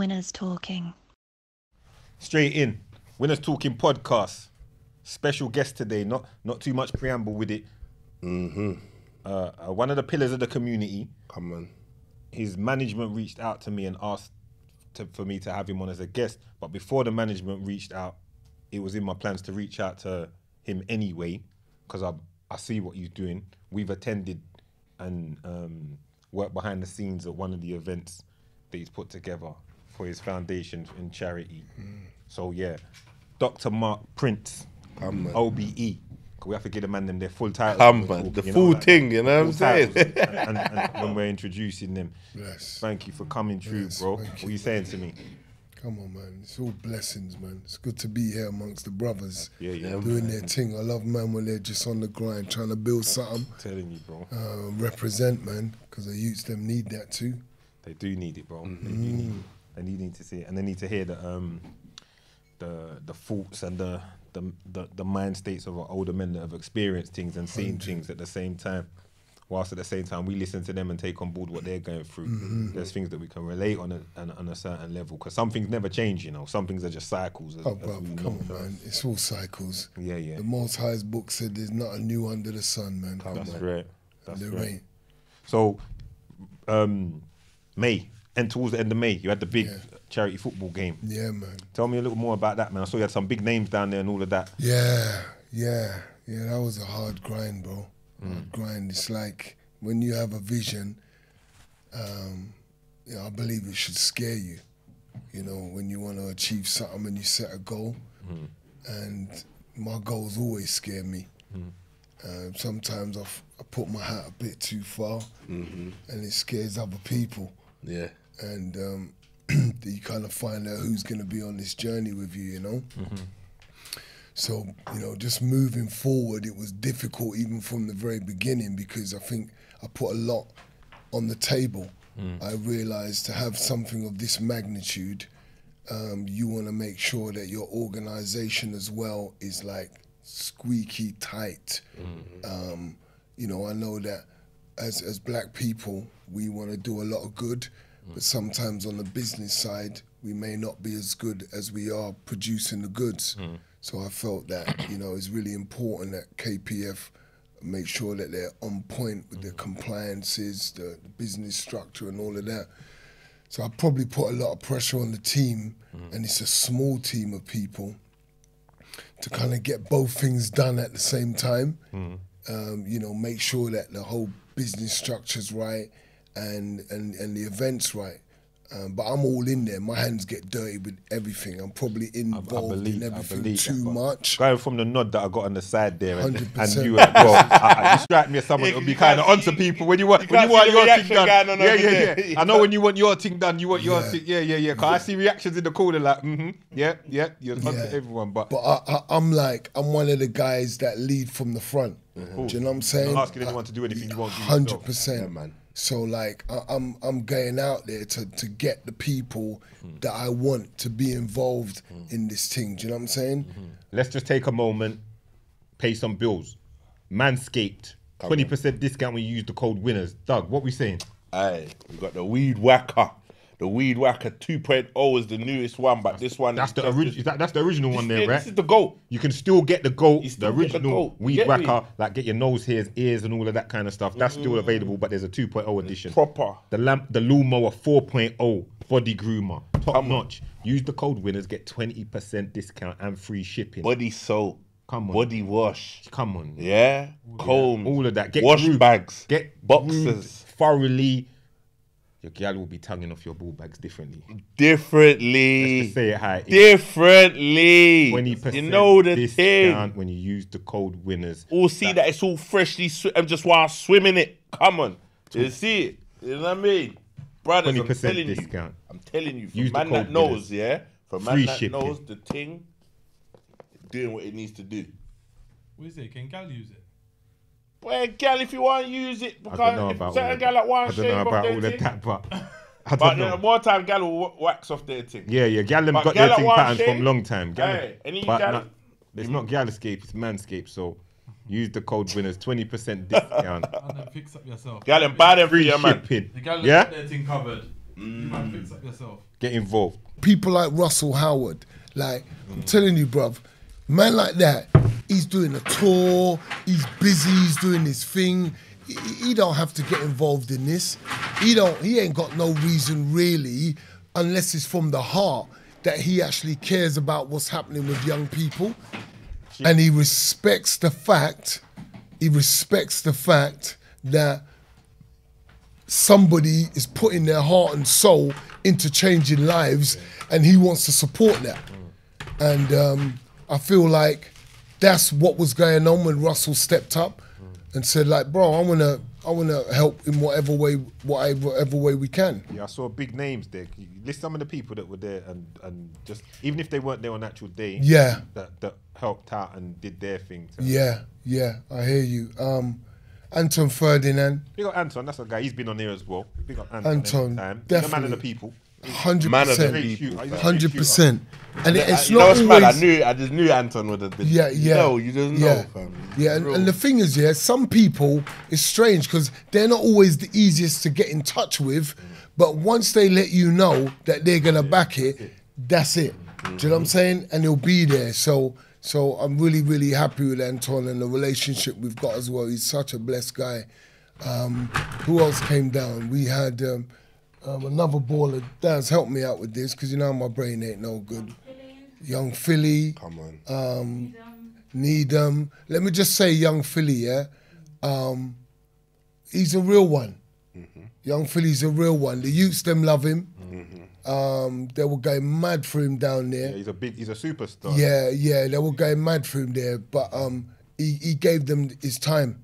Winners Talking. Straight in. Winners Talking podcast. Special guest today. Not too much preamble with it. One of the pillars of the community. Come on. His management reached out to me and asked for me to have him on as a guest. But before the management reached out, it was in my plans to reach out to him anyway, because I see what he's doing. We've attended and worked behind the scenes at one of the events that he's put together for his foundation and charity. So yeah, Dr. Mark Prince, OBE. We have to give the man them their full title. The full thing, you know what I'm saying? and when we're introducing them. Yes. Thank you for coming through, bro. What are you saying to me? Come on, man. It's all blessings, man. It's good to be here amongst the brothers. Yeah. Doing their thing. I love, man, when they're just on the grind, trying to build something. I'm telling you, bro. Represent, man, because the youths them need that too. They do need it, bro. They do need it. And you need to see it. And they need to hear the thoughts and the mind states of our older men that have experienced things and seen things at the same time. Whilst at the same time we listen to them and take on board what they're going through. There's things that we can relate on a certain level, because some things never change, you know. Some things are just cycles. Bro, come on, man. It's all cycles. Yeah. The Most High's book said there's nothing new under the sun, man. That's right. There ain't. So, May, and towards the end of May, you had the big charity football game. Yeah, man. Tell me a little more about that, man. I saw you had some big names down there and all of that. Yeah. That was a hard grind, bro. Hard grind. It's like when you have a vision, I believe it should scare you. You know, when you want to achieve something and you set a goal. And my goals always scare me. Sometimes I put my hat a bit too far, and it scares other people. Yeah. And you kind of find out who's going to be on this journey with you, you know? So, you know, just moving forward, it was difficult even from the very beginning, because I think I put a lot on the table. I realized to have something of this magnitude, you want to make sure that your organization as well is like squeaky tight. You know, I know that as black people, we want to do a lot of good, but sometimes on the business side, we may not be as good as we are producing the goods. So I felt that, you know, it's really important that KPF make sure that they're on point with their compliances, the business structure and all of that. So I probably put a lot of pressure on the team, and it's a small team of people, to kind of get both things done at the same time. You know, make sure that the whole business structure's right and the event's right. But I'm all in there. My hands get dirty with everything. I'm probably involved in everything too much. Going from the nod that I got on the side there, and 100%. you as well, you strike me as someone that will be kind of onto people when you want your thing done. Yeah. I know when you want your thing done, you want your thing. Yeah. Cause I see reactions in the corner like, you're onto everyone. But I'm one of the guys that lead from the front. Do you know what I'm saying? You're not asking anyone to do anything you won't do 100%, man. So like I'm going out there to get the people that I want to be involved in this thing. Do you know what I'm saying? Let's just take a moment, pay some bills. Manscaped, 20% discount when you use the code winners. Doug, what we saying? Aye, we got the Weed Whacker. The Weed Whacker 2.0 is the newest one, but this one... That's the original. That's the original one there, right? This is the GOAT. You can still get the GOAT, the original GOAT. Weed Whacker, like get your nose hairs, ears and all of that kind of stuff. That's still available, but there's a 2.0 edition. Proper. The Lawnmower 4.0 body groomer, top notch. Use the code winners, get 20% discount and free shipping. Body soap. Come on. Body wash. Come on. Yeah. Combs. All of that. Get wash groomed, bags. Get boxes. Thoroughly. Your gal will be tonguing off your ball bags differently. Differently. Let's just say it how it is. Differently. 20% you know the discount thing. when you use the code winners. All see that it's all freshly I'm just while swimming it. Come on. You see it. You know what I mean? Brothers, 20% discount. I'm telling you. For Use the man that code knows, winners. For Free man that shipping. knows the thing, doing what it needs to do. What is it? Can gal use it? Well, gal, if you want to use it, I don't know about certain gal that want I to don't shave know off about their all of thing. that, but I But don't know. more time, gal will wax off their thing. Yeah, gal them But got gal their that thing want patterns shave, from long time. Hey, any But gal- no, it's not Galescape, it's Manscaped. So use the code winners, 20% discount. And then fix up yourself. Gal and buy them for Free your man. shipping. The gal Yeah? got their thing covered. You man fix up yourself. Get involved. People like Russell Howard, like I'm telling you, bruv, man like that, he's doing a tour, he's busy, he's doing his thing. He don't have to get involved in this. He ain't got no reason really, unless it's from the heart, that he actually cares about what's happening with young people. And he respects the fact that somebody is putting their heart and soul into changing lives, and he wants to support that. And I feel like that's what was going on when Russell stepped up and said, like, bro, I wanna help in whatever way we can. Yeah, I saw big names there. You list some of the people that were there, and just even if they weren't there on actual day, Yeah. that helped out and did their thing. Yeah, I hear you. Anton Ferdinand. Big up Anton, that's a guy. He's been on here as well. Big up Anton. Anton, Time. definitely. He's a man of the people. 100%. He's a 100%. And it's You know not what's always... mad? I just knew Anton would have been. Yeah. You just know, fam. Yeah, and the thing is, some people, it's strange because they're not always the easiest to get in touch with, but once they let you know that they're going to back it, that's it. Do you know what I'm saying? And he'll be there. So I'm really, really happy with Anton and the relationship we've got as well. He's such a blessed guy. Who else came down? We had another baller. Dan's helped me out with this because you know my brain ain't no good. Young Philly. Come on. Needham. Let me just say Young Philly, yeah? He's a real one. Young Philly's a real one. The youths, them love him. They were going mad for him down there. Yeah, he's a superstar. Yeah, they were going mad for him there. But he gave them his time.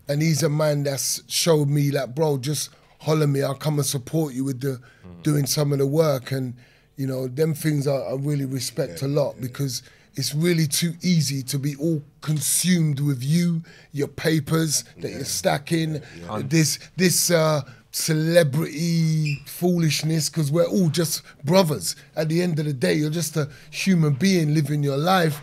And he's a man that's showed me, like, bro, just holler me. I'll come and support you with the doing some of the work. And, you know, them things I really respect a lot because it's really too easy to be all consumed with you, your papers that you're stacking, this celebrity foolishness, because we're all just brothers. At the end of the day, you're just a human being living your life.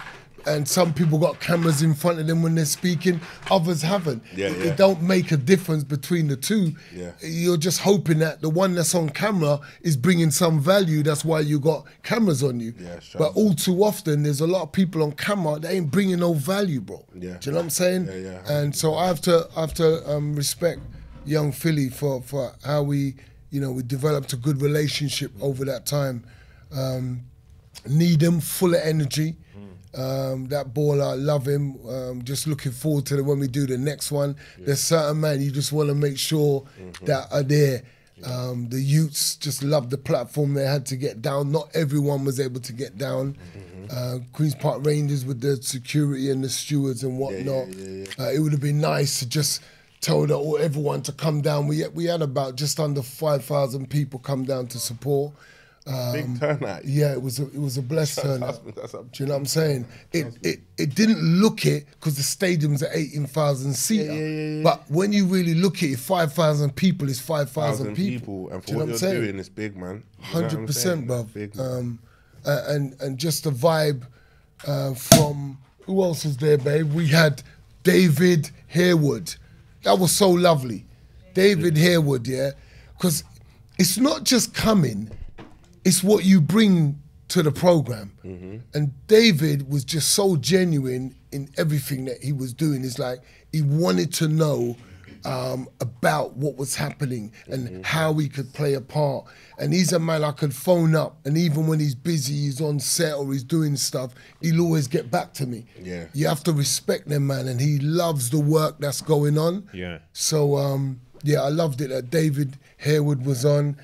And some people got cameras in front of them when they're speaking, others haven't. It don't make a difference between the two. You're just hoping that the one that's on camera is bringing some value. That's why you got cameras on you. But all too often, there's a lot of people on camera that ain't bringing no value, bro. Do you know what I'm saying? And so I have to respect Young Philly for how we developed a good relationship over that time. Needham, full of energy. That baller, I love him. Just looking forward to when we do the next one. There's certain man you just want to make sure that are there. The youths just love the platform they had to get down. Not everyone was able to get down. Queen's Park Rangers with the security and the stewards and whatnot. It would have been nice to just tell everyone to come down. We had about just under 5,000 people come down to support. Big turnout. Yeah, it was a blessed turnout. Do you know what I'm saying? It didn't look it because the stadium's at 18,000 seater. But when you really look at it, 5,000 people is 5,000 people. And for what you're doing, it's big, man. 100%, bruv. Big, and just the vibe from who else was there, babe? We had David Harewood. That was so lovely. David Harewood, yeah, because it's not just coming. It's what you bring to the program. And David was just so genuine in everything that he was doing. It's like he wanted to know about what was happening and how he could play a part. And he's a man I could phone up, and even when he's busy, he's on set or he's doing stuff, he'll always get back to me. You have to respect them, man, and he loves the work that's going on. So, I loved it that David Harewood was on.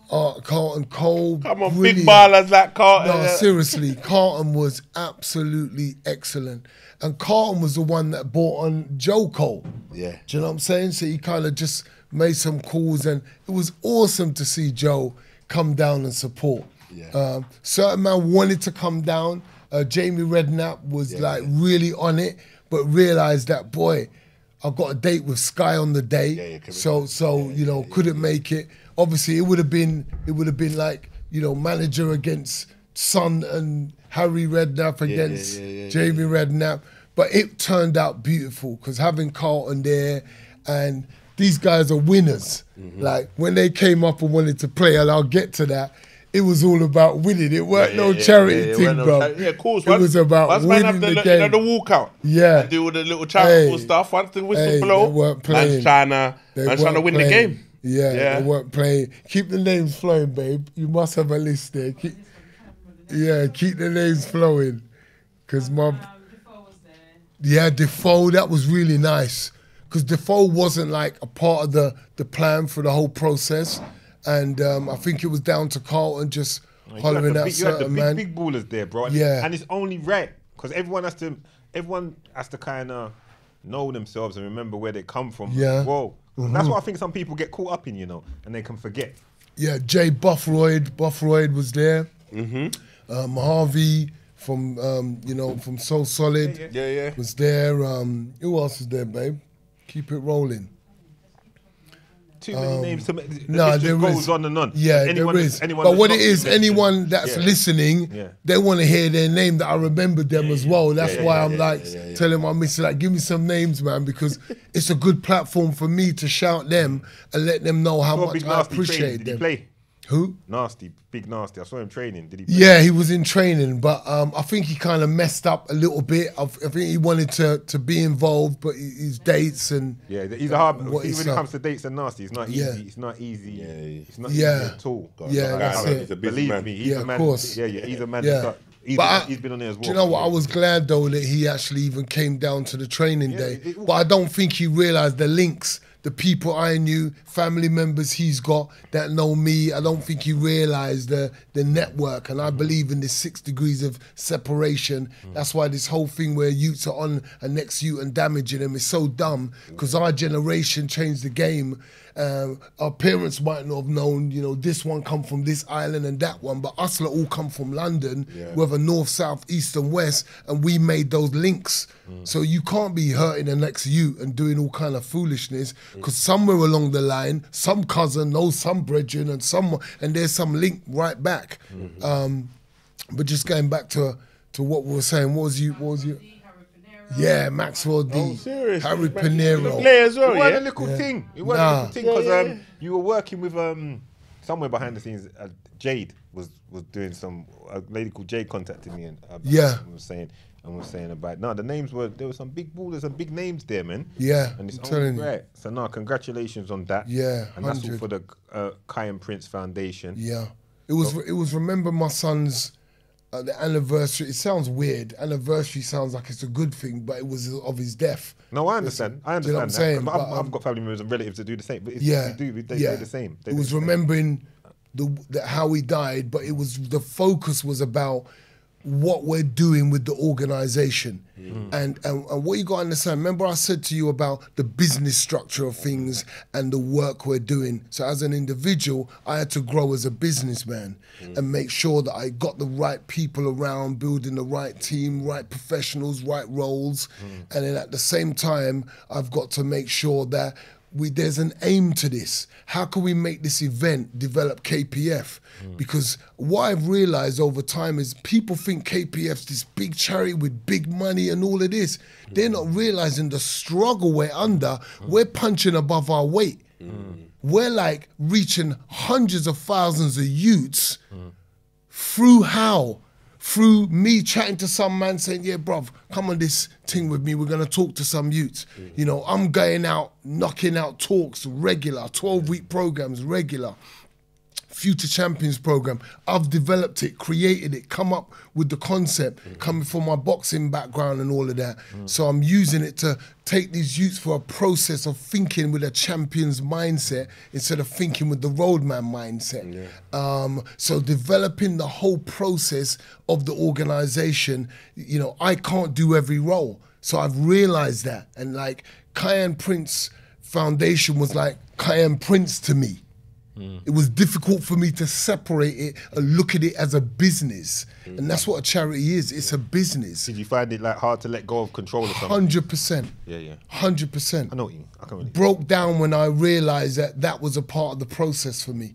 Carlton Cole. Come on, brilliant. big ballers like Carlton. No, seriously, Carlton was absolutely excellent. And Carlton was the one that brought on Joe Cole. Do you know what I'm saying? So he kind of just made some calls, and it was awesome to see Joe come down and support. Certain man wanted to come down. Jamie Redknapp was really on it, but realised that, boy, I've got a date with Sky on the day, couldn't make it. Obviously, it would have been like, manager against Son and Harry Redknapp against Jamie Redknapp. But it turned out beautiful because having Carlton there, and these guys are winners. Like when they came up and wanted to play, and I'll get to that, it was all about winning. It weren't no yeah, charity yeah, thing, bro. Yeah, of course. It was about once winning man have the the game. the walkout. Yeah. And do all the little charitable Hey. stuff. Once the whistle Hey, blow, they weren't playing. man's trying to win the game. Yeah, they weren't playing. Keep the names flowing, babe. You must have a list there. Keep the names flowing. Because Defoe was there. yeah, Defoe, that was really nice. Because Defoe wasn't like a part of the plan for the whole process. And I think it was down to Carlton just hollering at You had the certain man. big ballers there, bro. Yeah. And it's only right because everyone has to kind of know themselves and remember where they come from. Yeah. Whoa. That's what I think some people get caught up in, you know, and they can forget. Yeah, Jay Buffroyd was there. Harvey from from So Solid Yeah. was there. Who else is there, babe? Keep it rolling. Too many names. The No, list there just goes is. on and on. Yeah, Anyone there that's- is. anyone But that's what not it is, been mentioned. anyone that's Yeah. listening, Yeah. they want to hear their name that I remembered them as well. That's why I'm yeah. telling my missus, like, give me some names, man, because it's a good platform for me to shout them and let them know how Saw much Big I Nasty appreciate training. Did he them. play? Who? Nasty, Big Nasty. I saw him training. Did he play? Yeah, he was in training, but I think he kind of messed up a little bit. I think he wanted to be involved, but his dates and Yeah, he's a hard. What See, is when it up? comes to dates and nasty, it's not easy. Yeah. It's not easy. Yeah. It's not Yeah. easy at all. Yeah, that's it. He's a busy Believe man. me, he's Yeah, a of man. course. Yeah, he's a man. Yeah. He's been on there as well. do you know what? I was glad though that he actually even came down to the training day. But I don't think he realised the links, the people I knew, family members he's got that know me. I don't think he realised the network. And I believe in this 6 degrees of separation. That's why this whole thing where youths are on a next youth and damaging them is so dumb, because our generation changed the game. Our parents might not have known, this one come from this island and that one, but us lot all come from London, whether north, south, east and west, and we made those links. So you can't be hurting the next youth and doing all kind of foolishness, because somewhere along the line, some cousin knows some brethren and there's some link right back. But just going back to what we were saying, what was you? Yeah, Maxwell D. Oh, serious? Harry Play Pinero. as well, It wasn't yeah? a little thing. It Nah. wasn't a little thing because Yeah. you were working with somewhere behind the scenes. Jade was doing a lady called Jade contacted me and was saying about the names there were some big ballers and big names there, man. Yeah, and it's I'm telling only you. right. So congratulations on that. Yeah, and that's all 100. for the Kiyan Prince Foundation. Yeah, it was remember my son's the anniversary. It sounds weird. Anniversary sounds like it's a good thing, but it was of his death. No, I understand. I Do you know what I'm understand saying? that. But, I've got family members and relatives that do the same. But Yeah, they do the same. They It do was the same. remembering how he died, but it was the focus was about what we're doing with the organization. And what you got to understand, remember I said to you about the business structure of things and the work we're doing. So as an individual, I had to grow as a businessman and make sure that I got the right people around, building the right team, right professionals, right roles. And then at the same time, I've got to make sure that there's an aim to this. How can we make this event develop KPF? Because what I've realized over time is people think KPF's this big charity with big money and all of this. They're not realizing the struggle we're under. We're punching above our weight. We're like reaching hundreds of thousands of youths through how? Through me chatting to some man saying, yeah, bruv, come on this thing with me. We're going to talk to some youths. I'm going out, knocking out talks regular, 12-week programs regular. Future Champions program. I've developed it, created it, come up with the concept, coming from my boxing background and all of that. So I'm using it to take these youths for a process of thinking with a champion's mindset instead of thinking with the roadman mindset. So developing the whole process of the organization, I can't do every role. So I've realized that. And like Kiyan Prince Foundation was like Kiyan Prince to me. It was difficult for me to separate it and look at it as a business. And that's what a charity is. It's a business. Did you find it like hard to let go of control or something? 100%. Yeah. 100%. I know what you mean. I can really. Broke down when I realized that was a part of the process for me.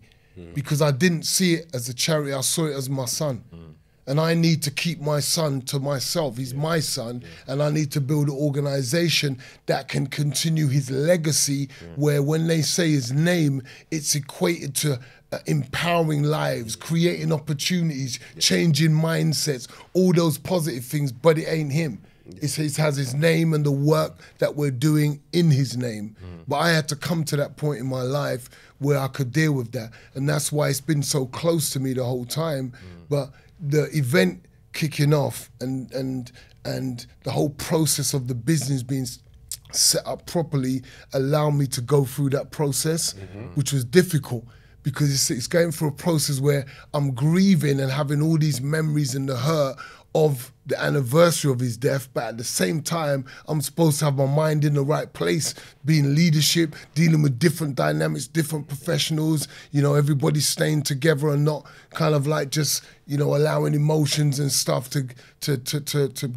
Because I didn't see it as a charity, I saw it as my son. And I need to keep my son to myself. He's my son. And I need to build an organization that can continue his legacy where when they say his name, it's equated to empowering lives, creating opportunities, changing mindsets, all those positive things, but it ain't him. It has his name and the work that we're doing in his name. But I had to come to that point in my life where I could deal with that. And that's why it's been so close to me the whole time. But the event kicking off and the whole process of the business being set up properly allowed me to go through that process, which was difficult. Because it's going through a process where I'm grieving and having all these memories and the hurt of the anniversary of his death, but at the same time, I'm supposed to have my mind in the right place, being leadership, dealing with different dynamics, different professionals, everybody staying together and not kind of like just, allowing emotions and stuff to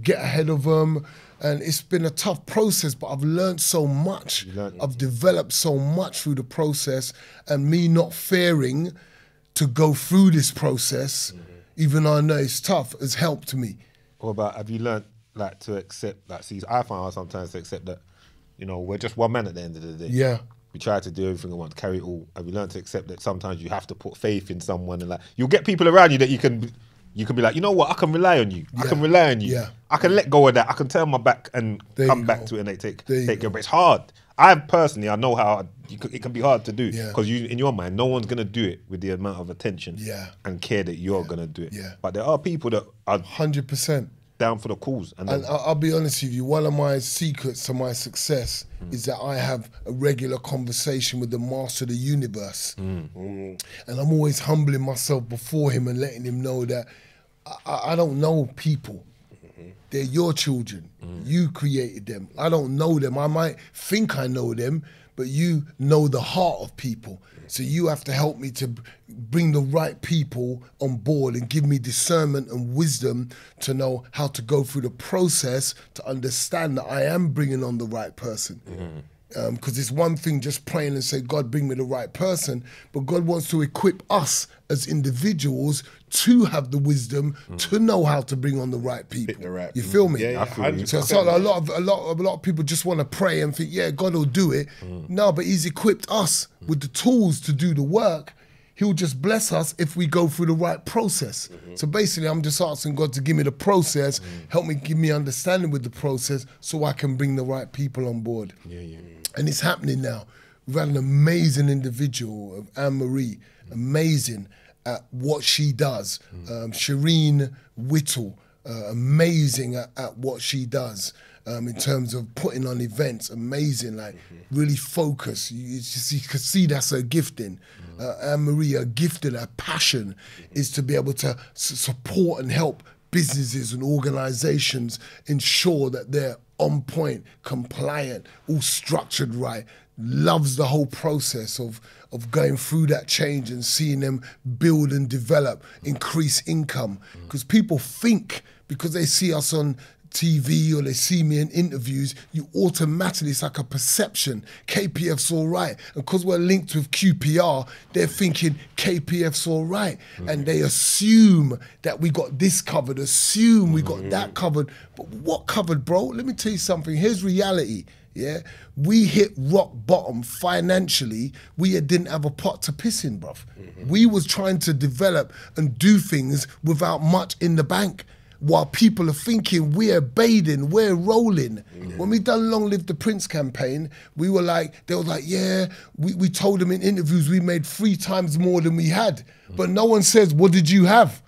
get ahead of them. And it's been a tough process, but I've learned so much. I've developed so much through the process, and me not fearing to go through this process, even though I know it's tough, has helped me. What about, have you learned to accept that? See, I find out sometimes to accept that, we're just one man at the end of the day. Yeah. We try to do everything we want, to carry it all. Have you learned to accept that sometimes you have to put faith in someone, and you'll get people around you that you can be like, you know what, I can rely on you. I can rely on you. Yeah. I can let go of that. I can turn my back and come back to it, and they take it. But it's hard. I know how it can be hard to do, because in your mind, no one's going to do it with the amount of attention and care that you're going to do it. Yeah. But there are people that are 100% down for the cause. And I'll be honest with you, one of my secrets to my success is that I have a regular conversation with the master of the universe. And I'm always humbling myself before him and letting him know that I don't know people. They're your children. You created them. I don't know them. I might think I know them, but you know the heart of people. So you have to help me to bring the right people on board and give me discernment and wisdom to know how to go through the process to understand that I am bringing on the right person. Because it's one thing just praying and say, God, bring me the right person, but God wants to equip us as individuals to have the wisdom to know how to bring on the right people. You feel me? Yeah, I feel you. So a lot of people just want to pray and think, yeah, God will do it. No, but He's equipped us with the tools to do the work. He'll just bless us if we go through the right process. So basically, I'm just asking God to give me the process, help me, give me understanding with the process, so I can bring the right people on board. And it's happening now. We've had an amazing individual, Anne-Marie, amazing at what she does. Shireen Whittle, amazing at what she does. In terms of putting on events, amazing, really focused. You can see that's her gifting. Anne-Marie, her gifting, her passion is to be able to support and help businesses and organizations ensure that they're on point, compliant, all structured right, loves the whole process of going through that change and seeing them build and develop, increase income. Because people think, because they see us on TV or they see me in interviews, you automatically, it's like a perception. KPF's all right. And because we're linked with QPR, they're thinking KPF's all right. And they assume that we got this covered, assume we got that covered. But what covered, bro? Let me tell you something. Here's reality. Yeah, we hit rock bottom financially. We didn't have a pot to piss in, bruv. We was trying to develop and do things without much in the bank, while people are thinking we're bathing, we're rolling. When we done Long Live the Prince campaign, they were like, yeah, we told them in interviews we made 3 times more than we had. But no one says, what did you have?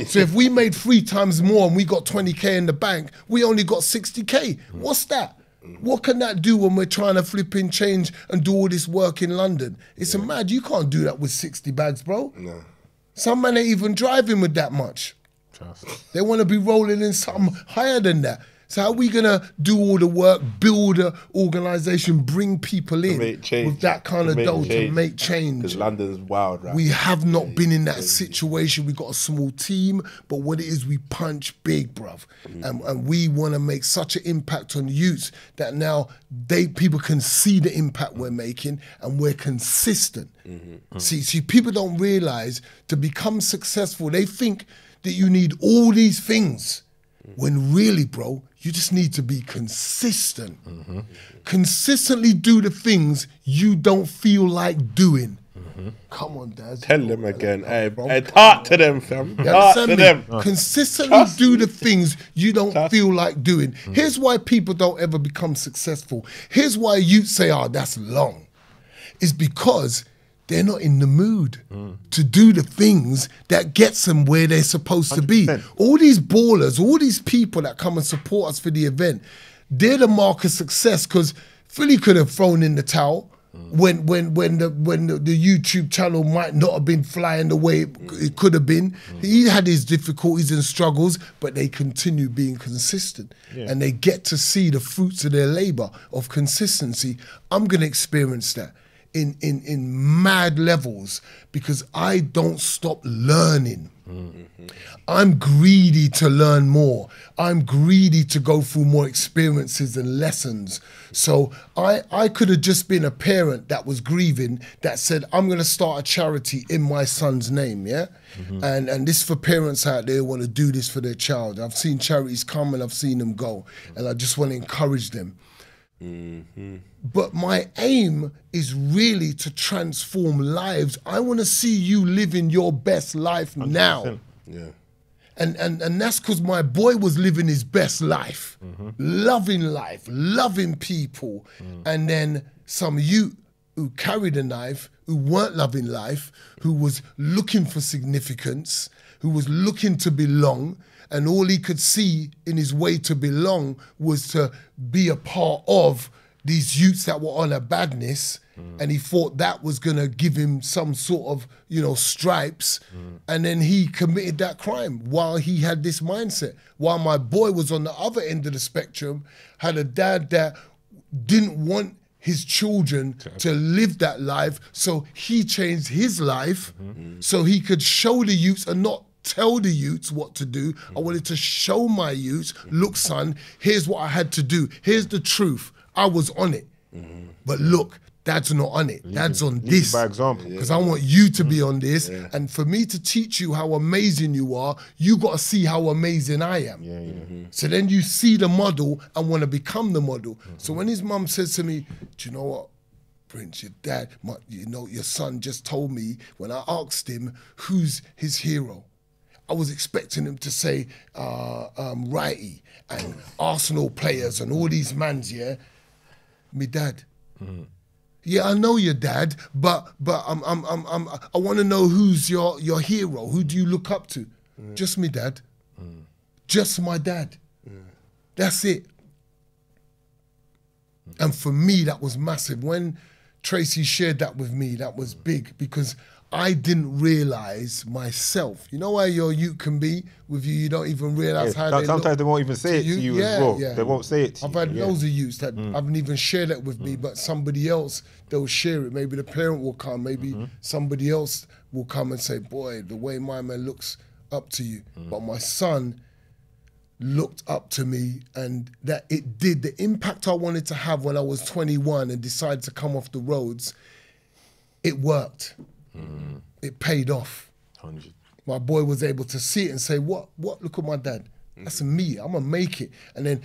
So if we made 3 times more and we got 20K in the bank, we only got 60K. What's that? What can that do when we're trying to flip in change and do all this work in London? It's mad. You can't do that with 60 bags, bro. No. Some men ain't even driving with that much. They want to be rolling in something higher than that. So how are we going to do all the work, build an organisation, bring people in with that kind of dough to make change? Because London's wild, right? We have not been in that situation. We got a small team, but what it is, we punch big, bruv. And we want to make such an impact on youths that now people can see the impact we're making and we're consistent. See, people don't realise to become successful, they think that you need all these things, when really, bro, you just need to be consistent. Consistently do the things you don't feel like doing. Come on, Dad. Tell them again. Hey, talk to them, fam. You Talk to understand them. me? Consistently do the things you don't feel like doing. Here's why people don't ever become successful. Here's why you say, oh, that's long. It's because they're not in the mood to do the things that gets them where they're supposed to be. 100%. All these ballers, all these people that come and support us for the event, they're the mark of success, because Philly could have thrown in the towel when the YouTube channel might not have been flying the way it could have been. He had his difficulties and struggles, but they continue being consistent. And they get to see the fruits of their labor of consistency. I'm going to experience that in mad levels, because I don't stop learning. I'm greedy to learn more. I'm greedy to go through more experiences and lessons. So I could have just been a parent that was grieving, that said, I'm going to start a charity in my son's name, yeah? And this for parents out there who want to do this for their child. I've seen charities come and I've seen them go, and I just want to encourage them. But my aim is really to transform lives. I want to see you living your best life now. Yeah. And that's because my boy was living his best life, loving people. And then some youth who carried a knife, who weren't loving life, who was looking for significance, who was looking to belong, and all he could see in his way to belong was to be a part of these youths that were on a badness, and he thought that was gonna give him some sort of, stripes, and then he committed that crime while he had this mindset. While my boy was on the other end of the spectrum, had a dad that didn't want his children to live that life, so he changed his life so he could show the youths and not tell the youths what to do. I wanted to show my youths, look, son, here's what I had to do. Here's the truth. I was on it. But look, Dad's not on it. Dad's on this. By example. Because I want you to be on this. And for me to teach you how amazing you are, you got to see how amazing I am. So then you see the model and want to become the model. So when his mum says to me, do you know what, Prince, your dad, your son just told me, when I asked him who's his hero, I was expecting him to say Righty and Arsenal players and all these mans, yeah? Me dad. Yeah, I know your dad, but I want to know who's your hero. Who do you look up to? Just me dad. Just my dad. That's it. And for me, that was massive. When Tracy shared that with me, that was big, because I didn't realize myself. You know why your youth can be with you? You don't even realize how they sometimes they won't even say it to you as well. They won't say it to you. I've had loads of youths that haven't even shared that with me, but somebody else, they'll share it. Maybe the parent will come, maybe somebody else will come and say, boy, the way my man looks up to you. But my son looked up to me, and that it did. The impact I wanted to have when I was 21 and decided to come off the roads, it worked. It paid off. 100. My boy was able to see it and say, what, look at my dad. That's me, I'm gonna make it. And then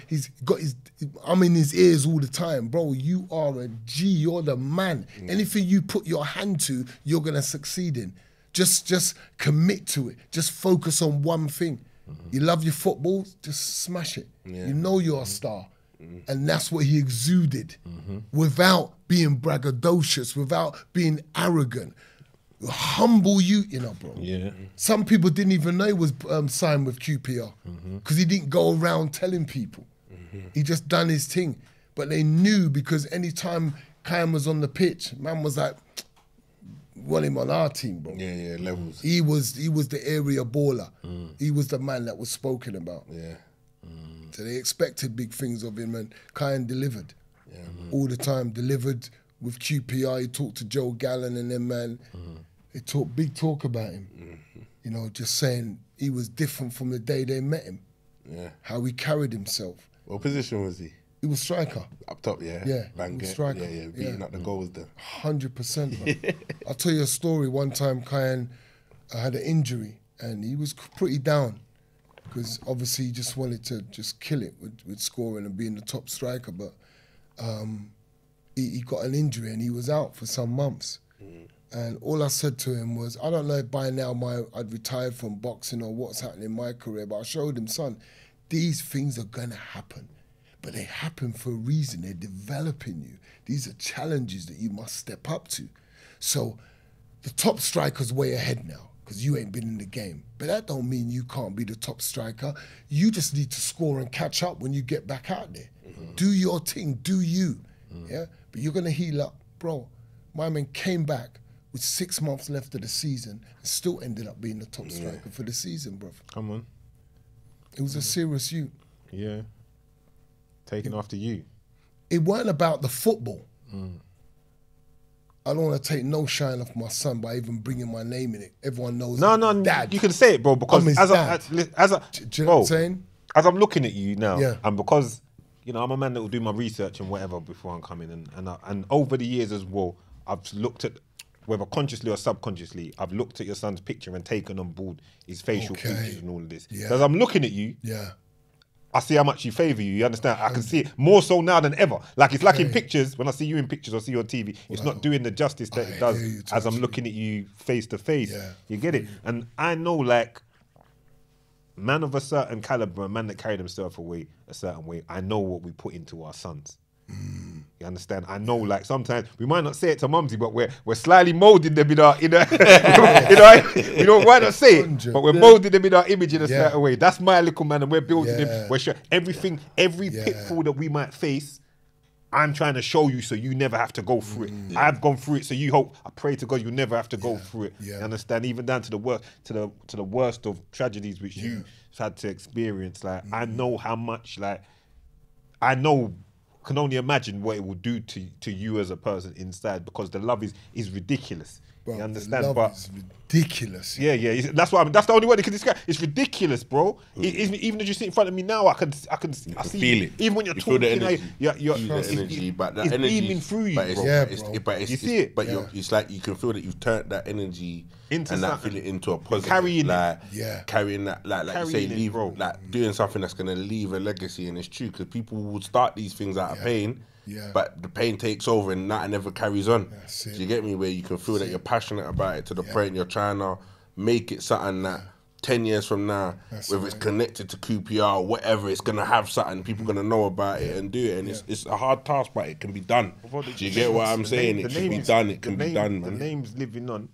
I'm in his ears all the time. Bro, you are a G, you're the man. Anything you put your hand to, you're gonna succeed in. Just commit to it. Just focus on one thing. You love your football, just smash it. You know you're a star. And that's what he exuded without being braggadocious, without being arrogant. Humble you, bro. Yeah. Some people didn't even know he was signed with QPR because he didn't go around telling people. He just done his thing. But they knew, because anytime Kiyan was on the pitch, man was like, want him on our team, bro. Yeah, levels. He was the area baller. He was the man that was spoken about. Yeah. So they expected big things of him, and Kiyan delivered. All the time, delivered with QPR. He talked to Joe Gallen and them, man. They talked big talk about him. Just saying he was different from the day they met him. Yeah. How he carried himself. What position was he? He was striker. Up top, yeah. Yeah, Bang, he was striker. Yeah, beating up the goals there. 100%, bro. I'll tell you a story. One time, Kiyan had an injury, and he was pretty down, because obviously he just wanted to just kill it with scoring and being the top striker. But he got an injury and he was out for some months. And all I said to him was, I don't know if by now I'd retired from boxing or what's happening in my career, but I showed him, son, these things are going to happen. But they happen for a reason. They're developing you. These are challenges that you must step up to. So the top striker's way ahead now because you ain't been in the game. But that don't mean you can't be the top striker. You just need to score and catch up when you get back out there. Do your thing. Do you. Yeah? But you're going to heal up. Bro, my man came back with 6 months left of the season and still ended up being the top striker for the season, bro. Come on. It was a serious youth. Yeah. Taking after you. It weren't about the football. I don't want to take no shine off my son by even bringing my name in it. Everyone knows. No, Dad. you can say it, bro, because I'm his dad. do you know what bro, I'm saying? as I'm looking at you now, Yeah. and because you know I'm a man that will do my research and whatever before I'm coming, and over the years as well, I've looked at, whether consciously or subconsciously, I've looked at your son's picture and taken on board his facial Okay. features and all of this. Yeah. So as I'm looking at you, Yeah. I see how much you favour you. You understand? I can see it more so now than ever. Like it's like in pictures. When I see you in pictures or see you on TV, it's not doing the justice that I it does hear you, as I'm Touchy. looking at you face to face. Yeah. You get it? And I know, like, man of a certain caliber, a man that carried himself away a certain way. I know what we put into our sons. You understand? I know, like sometimes we might not say it to Mumsy, but we're slightly molding them in our, you know, we don't might not say it, but we're molding them in our image in a certain way. That's my little man, and we're building him. We're everything, every pitfall that we might face, I'm trying to show you so you never have to go through it. I've gone through it, so you hope. I pray to God you never have to go through it. You understand? Even down to the worst, to the worst of tragedies which you've had to experience. Like I know how much. Like I know. Can only imagine what it will do to you as a person inside, because the love is ridiculous. Bro, you understand? the love But is ridiculous. yeah, that's what I mean. That's the only word you can describe. It's ridiculous, bro. Even as you sit in front of me now, I see feel it. Even when you're You feel talking, the energy. you're The energy, but that it's energy beaming through you, but it's, bro. Yeah, it's, bro. but it's, You see it? but Yeah. it's like you can feel that you've turned that energy Into and that something. feeling into a positive, carrying it. like Yeah. carrying that, like you say, Carrying it, leave, bro. like doing something that's gonna leave a legacy, and it's true because people will start these things out of pain. Yeah. But the pain takes over and that never carries on. That's Do it. you get me? Where you can feel that you're passionate about it to the point you're trying to make it something that 10 years from now, That's whether it's right. connected to QPR or whatever, it's gonna have something, people gonna know about it and do it. And it's a hard task, but it can be done. Do you get what I'm saying? It can be done, it can be done, The man. name's living on.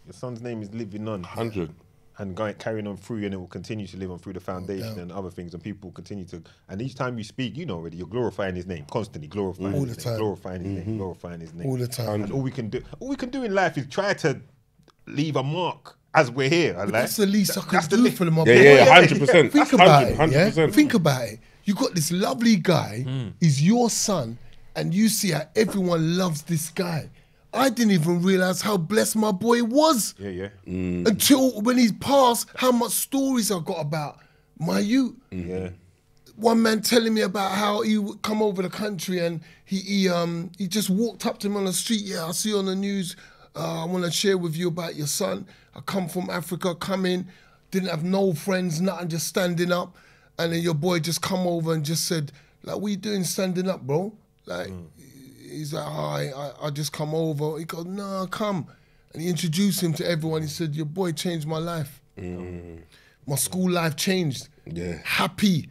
Your son's name is living on. 100. And carrying on through, and it will continue to live on through the foundation and other things, and people will continue to. And each time you speak, you know already, you're glorifying his name constantly, glorifying All his the name, time. glorifying his name, glorifying his name All the time. And all we can do in life is try to leave a mark as we're here. Like, That's the least I that's can the do li- for them. Yeah, 100%. Think about it. 100%. Yeah? Think about it. You got this lovely guy, he's your son, and you see how everyone loves this guy. I didn't even realize how blessed my boy was Yeah. until when he's passed, how much stories I got about my youth. Yeah. One man telling me about how he would come over the country and he just walked up to him on the street. Yeah, I see you on the news. I want to share with you about your son. I come from Africa, come in, didn't have no friends, nothing, just standing up. And then your boy just come over and just said, like, what you doing standing up, bro? Like, he's like, I just come over. He goes, nah, come. And he introduced him to everyone. He said, your boy changed my life. My school life changed. Yeah. Happy.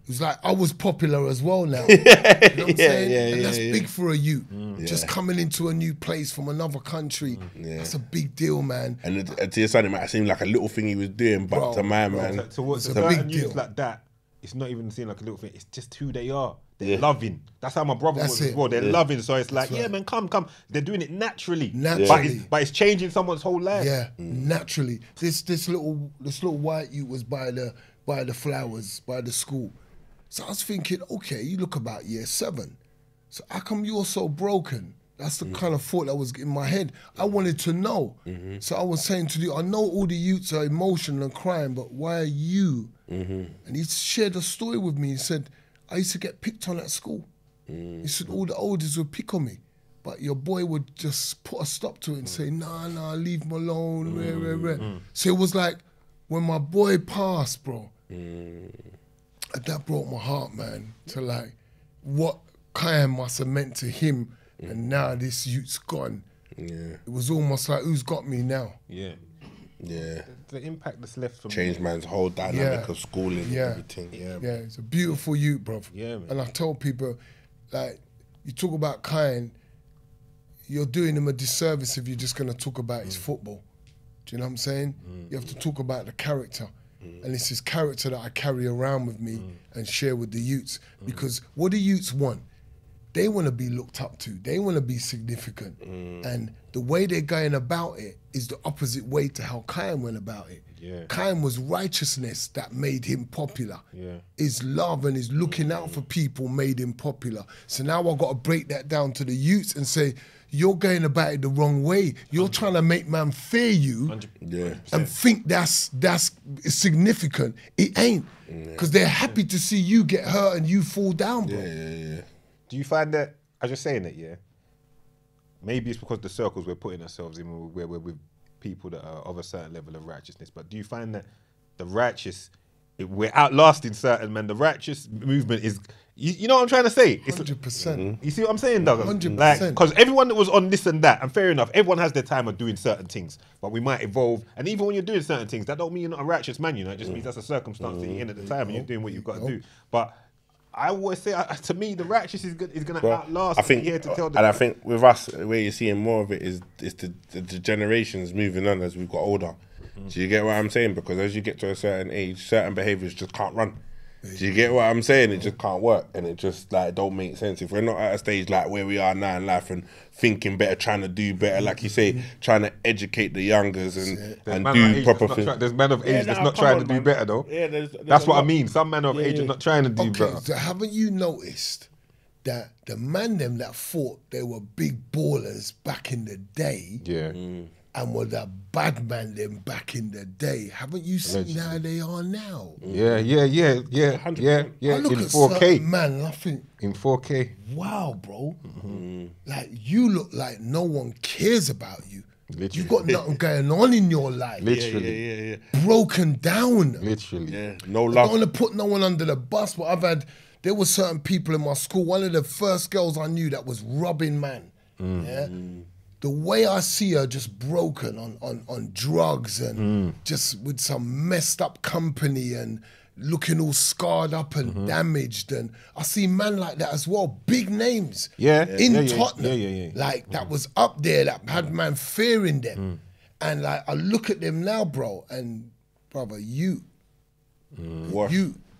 It's like, I was popular as well now. You know what I'm saying? And that's big for a youth. Just coming into a new place from another country. That's a big deal, man. And to your son, it might seem like a little thing he was doing, but Bro, to my bro. man, To It's a certain big youths deal. like that, it's not even seen like a little thing. It's just who they are. They're loving. That's how my brother That's was as it. well. They're loving. So it's like, right. yeah, man, come. They're doing it naturally. Naturally. But it's changing someone's whole life. Yeah, naturally. This little white youth was by the flowers, by the school. So I was thinking, okay, you look about year 7. So how come you're so broken? That's the kind of thought that was in my head. I wanted to know. So I was saying to you, I know all the youths are emotional and crying, but why are you? And he shared a story with me. He said, I used to get picked on at school. He said, all the oldies would pick on me. But your boy would just put a stop to it and say, nah, leave him alone, rare. So it was like, when my boy passed, bro, that broke my heart, man, to like, what Kiyan must have meant to him, and now this youth's gone. Yeah. It was almost like, who's got me now? Yeah. Yeah. The impact that's left from Change man's whole dynamic Yeah. of schooling and Yeah. everything. Yeah. Yeah, it's a beautiful youth, bro. Yeah, man. And I tell people, like, you talk about Kiyan, you're doing him a disservice if you're just going to talk about his football. Do you know what I'm saying? You have to talk about the character. And it's his character that I carry around with me and share with the youths. Because what do youths want? They want to be looked up to. They want to be significant. And the way they're going about it is the opposite way to how Kiyan went about it. Yeah. Kiyan was righteousness that made him popular. Yeah. His love and his looking out for people made him popular. So now I've got to break that down to the youths and say, you're going about it the wrong way. You're trying to make man fear you and think that's significant. It ain't. Because they're happy to see you get hurt and you fall down, bro. Do you find that, I was just saying it, yeah, maybe it's because the circles we're putting ourselves in where we're with people that are of a certain level of righteousness, but do you find that the righteous, we're outlasting certain men, the righteous movement is, you know what I'm trying to say? It's 100%. You see what I'm saying, Doug? 100%. Like, because everyone that was on this and that, and fair enough, everyone has their time of doing certain things, but we might evolve. And even when you're doing certain things, that don't mean you're not a righteous man, you know? It just means that's a circumstance that you're in at the time and you're doing what you've got to do. But I always say, to me, the righteous is going to outlast. I think, here to tell and I think with us, where you're seeing more of it is the generations moving on as we've got older. Do you get what I'm saying? Because as you get to a certain age, certain behaviours just can't run. Do you get what I'm saying? It just can't work, and it just like don't make sense. If we're not at a stage like where we are now in life and thinking better, trying to do better, like you say, trying to educate the youngers and do proper things. There's men of age that's not trying to do better, though. Yeah, that's what I mean. Some men of age are not trying to do better. So haven't you noticed that the man them that thought they were big ballers back in the day, and were the bad man them back in the day, haven't you seen how they are now? Yeah. I look In at 4K. certain man and I think, in 4K. wow, bro, like you look like no one cares about you. Literally. You got nothing going on in your life. Literally. Broken down. Literally. Yeah, no I love. don't want to put no one under the bus, but there were certain people in my school. One of the first girls I knew that was robbing man. The way I see her just broken on drugs and just with some messed up company and looking all scarred up and damaged. And I see man like that as well, big names in Tottenham. Like that was up there, that had man fearing them. And like I look at them now, bro, and brother, you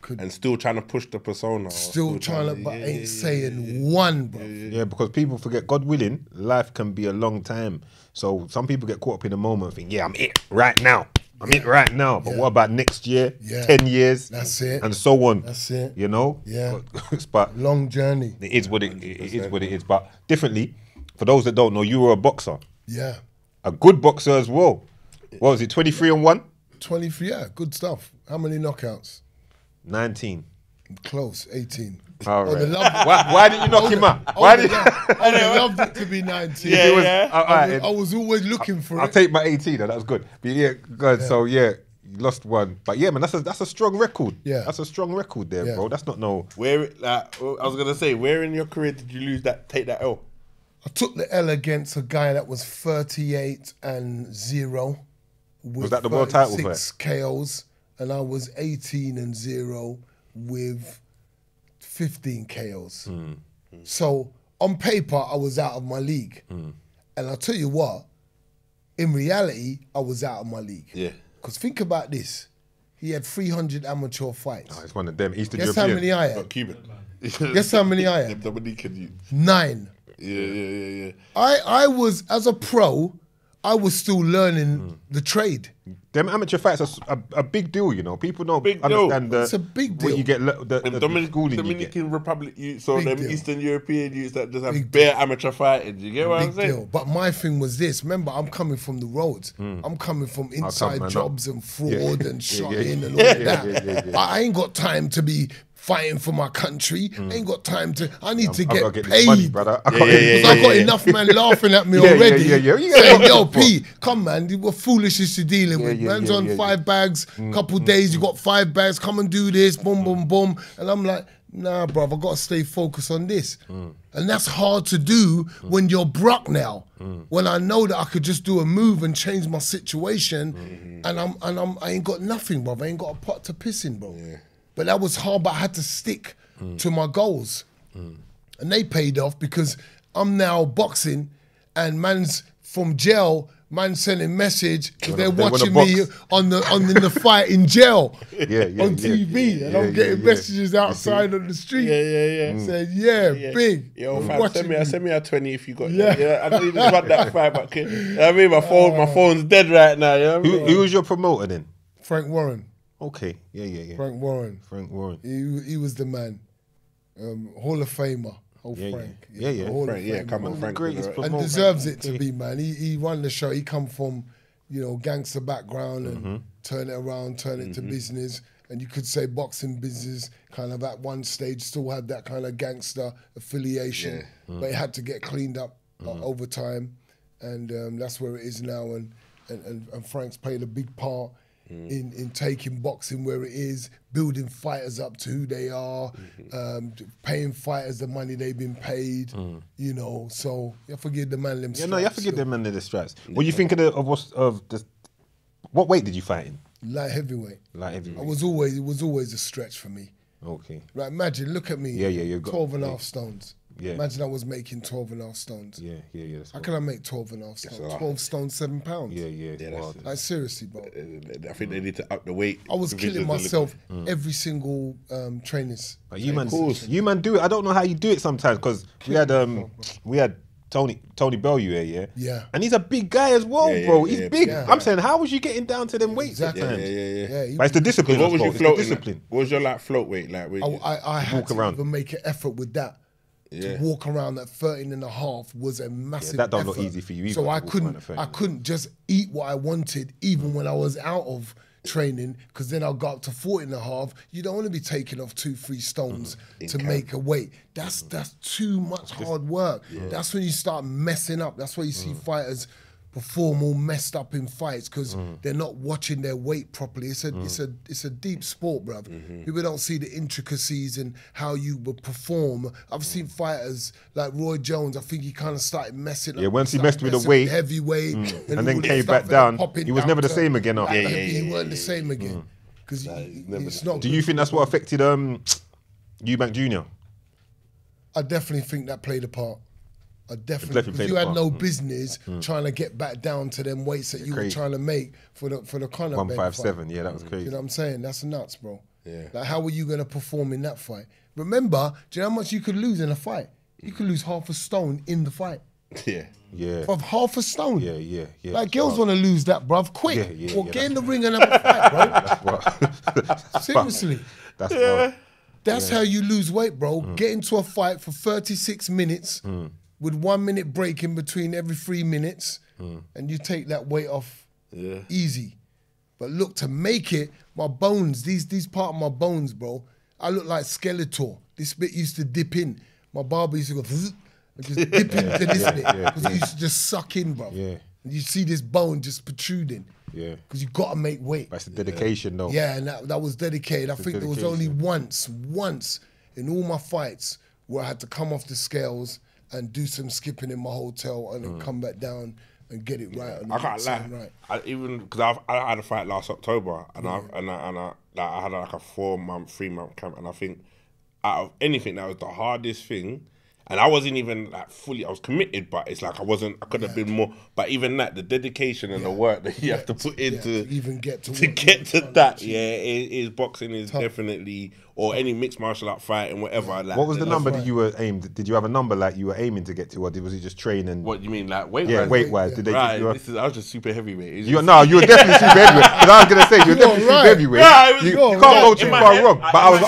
could and still trying to push the persona. still trying to, but ain't saying one, bro. Yeah, because people forget, God willing, life can be a long time. So some people get caught up in the moment and think, yeah, I'm it right now. I'm it right now. But what about next year, 10 years? That's it. And so on. That's it. You know? Yeah. But Long journey. it is what it is. But differently, for those that don't know, you were a boxer. Yeah. A good boxer as well. What was it, 23-1? 23, yeah, good stuff. How many knockouts? 19. Close, 18. All right. Loved Why didn't you knock him out? Why did I would have loved it to be 19. I was always looking for I'll it. take my 18, though. That was good. But yeah, good. So yeah, you lost one. But yeah, man, that's a strong record. Yeah. That's a strong record there, bro. That's not no. Where, like, I was gonna say, where in your career did you take that L? I took the L against a guy that was 38-0. Was that the world title for it? 6 KOs, and I was 18-0 with 15 KOs. So on paper, I was out of my league. And I'll tell you what, in reality, I was out of my league. Yeah. Because think about this. He had 300 amateur fights. Oh, it's one of them Eastern Guess European. how many I had? Not Cuban. Guess how many I had? Dominican youth. 9. Yeah. I was, as a pro, I was still learning the trade. Them amateur fights are a big deal, you know. People don't Big deal. understand It's a big what deal. you get, the schooling you get. Dominican Republic youths, so Big them deal. Eastern European youths that just have Big bare amateur fighting. You get what I'm Big saying? deal. But my thing was this. Remember, I'm coming from the roads. I'm coming from inside man, jobs and fraud and shot yeah. in and all of that. Yeah. I ain't got time to be fighting for my country. I ain't got time to. I need to I've get got to get paid. this money, brother. I Because I got enough man laughing at me Yeah, already. yeah. You Saying, get yo, what P, come man, what foolishness you dealing with? yeah, Man's yeah, on yeah, 5 bags, couple days, you got 5 bags, come and do this, boom, boom, boom. And I'm like, Nah, bruv, I got to stay focused on this. And that's hard to do when you're broke now. When I know that I could just do a move and change my situation, and I ain't got nothing, bruv. I ain't got a pot to piss in, bro. Yeah. But that was hard, but I had to stick to my goals. And they paid off because I'm now boxing and man's from jail, man sending message because they're watching me in the fight in jail on TV. And I'm getting messages outside on the street. Saying, big. Yo, fam, send me a 20 if you got that. Yeah, I know you just want that fight, but you know what I mean? My phone's dead right now. You know what I mean? Who was your promoter then? Frank Warren. Okay, yeah. Frank Warren. He was the man. Hall of Famer. Frank. Come on, Frank. And deserves it to be, man. He run the show. He come from, gangster background and turn it around, turn it to business. And you could say boxing business kind of at one stage still had that kind of gangster affiliation, but it had to get cleaned up over time. And that's where it is now. And Frank's played a big part in taking boxing where it is, building fighters up to who they are, paying fighters the money they've been paid, so you have to give the man them stripes. Yeah, no, you have to give them the stripes. What do you think what weight did you fight in? Light heavyweight. It was always a stretch for me. Okay. Like, imagine, look at me, you've got 12 and a half stones. Yeah. Imagine I was making 12 and a half stones. Yeah. How can I make 12 and a half stones? 12 stones, 7 pounds. Yeah. Like, seriously, bro. I think they need to up the weight. I was killing myself every single trainers. But you man do it. I don't know how you do it sometimes because we had Tony Bellew here, Yeah. And he's a big guy as well, bro. He's big. Yeah. I'm saying, how was you getting down to them weights at times? Yeah. But it's the discipline. What was your float? Discipline. What was your float weight like? I had to around. even make an effort with that. To walk around at 13 and a half was a massive that don't effort. look easy for you either, So I to walk around at 13. couldn't just eat what I wanted even when I was out of training, because then I'll go up to 40 and a half. You don't want to be taking off 2-3 stones to make a weight. That's too much hard work. That's when you start messing up. That's why you see fighters perform all messed up in fights because they're not watching their weight properly. It's a deep sport, bruv. People don't see the intricacies and how you would perform. I've seen fighters like Roy Jones. I think he kind of started messing up. Yeah, once he messed with the weight, heavyweight, and then came back down, he was never the same again. He wasn't the same again because it's not. Do you think that's what affected Eubank Jr.? I definitely think that played a part. I definitely because you had no business trying to get back down to them weights that you were trying to make for the Conor 157. Yeah, that was crazy. You know what I'm saying? That's nuts, bro. Yeah. Like, how were you gonna perform in that fight? Remember, do you know how much you could lose in a fight? You could lose half a stone in the fight. Yeah. Of half a stone. Yeah. Like, girls want to lose that, bruv, quick. Get in the ring and have a fight, bro. Seriously. That's how you lose weight, bro. Get into a fight for 36 minutes with 1 minute break in between every 3 minutes, and you take that weight off easy. But look, to make it, my bones, these part of my bones, bro, I look like Skeletor. This bit used to dip in. My barber used to go and just dip into this bit because it used to just suck in, bro. And you see this bone just protruding. Because you got to make weight. That's the dedication, though. Yeah, and that was dedicated. I think there was only once in all my fights where I had to come off the scales and do some skipping in my hotel and then come back down and get it right. I can't lie. Right. Even because I had a fight last October and I had like a 3-month camp, and I think out of anything that was the hardest thing. And I wasn't even like fully, I was committed, but it's like I could have been more. But even that, the dedication and the work that you have to put into to even get to that, is boxing is definitely, or any mixed martial art fight and whatever. Like, what was the number that you were aimed? Did you have a number like you were aiming to get to, or was it just training? What you mean, like weight? Yeah, weight wise. Did they? Right, I was just super heavyweight. You were definitely super heavyweight. Because I was gonna say you were definitely super heavyweight. Yeah, you can't go too far wrong. But I was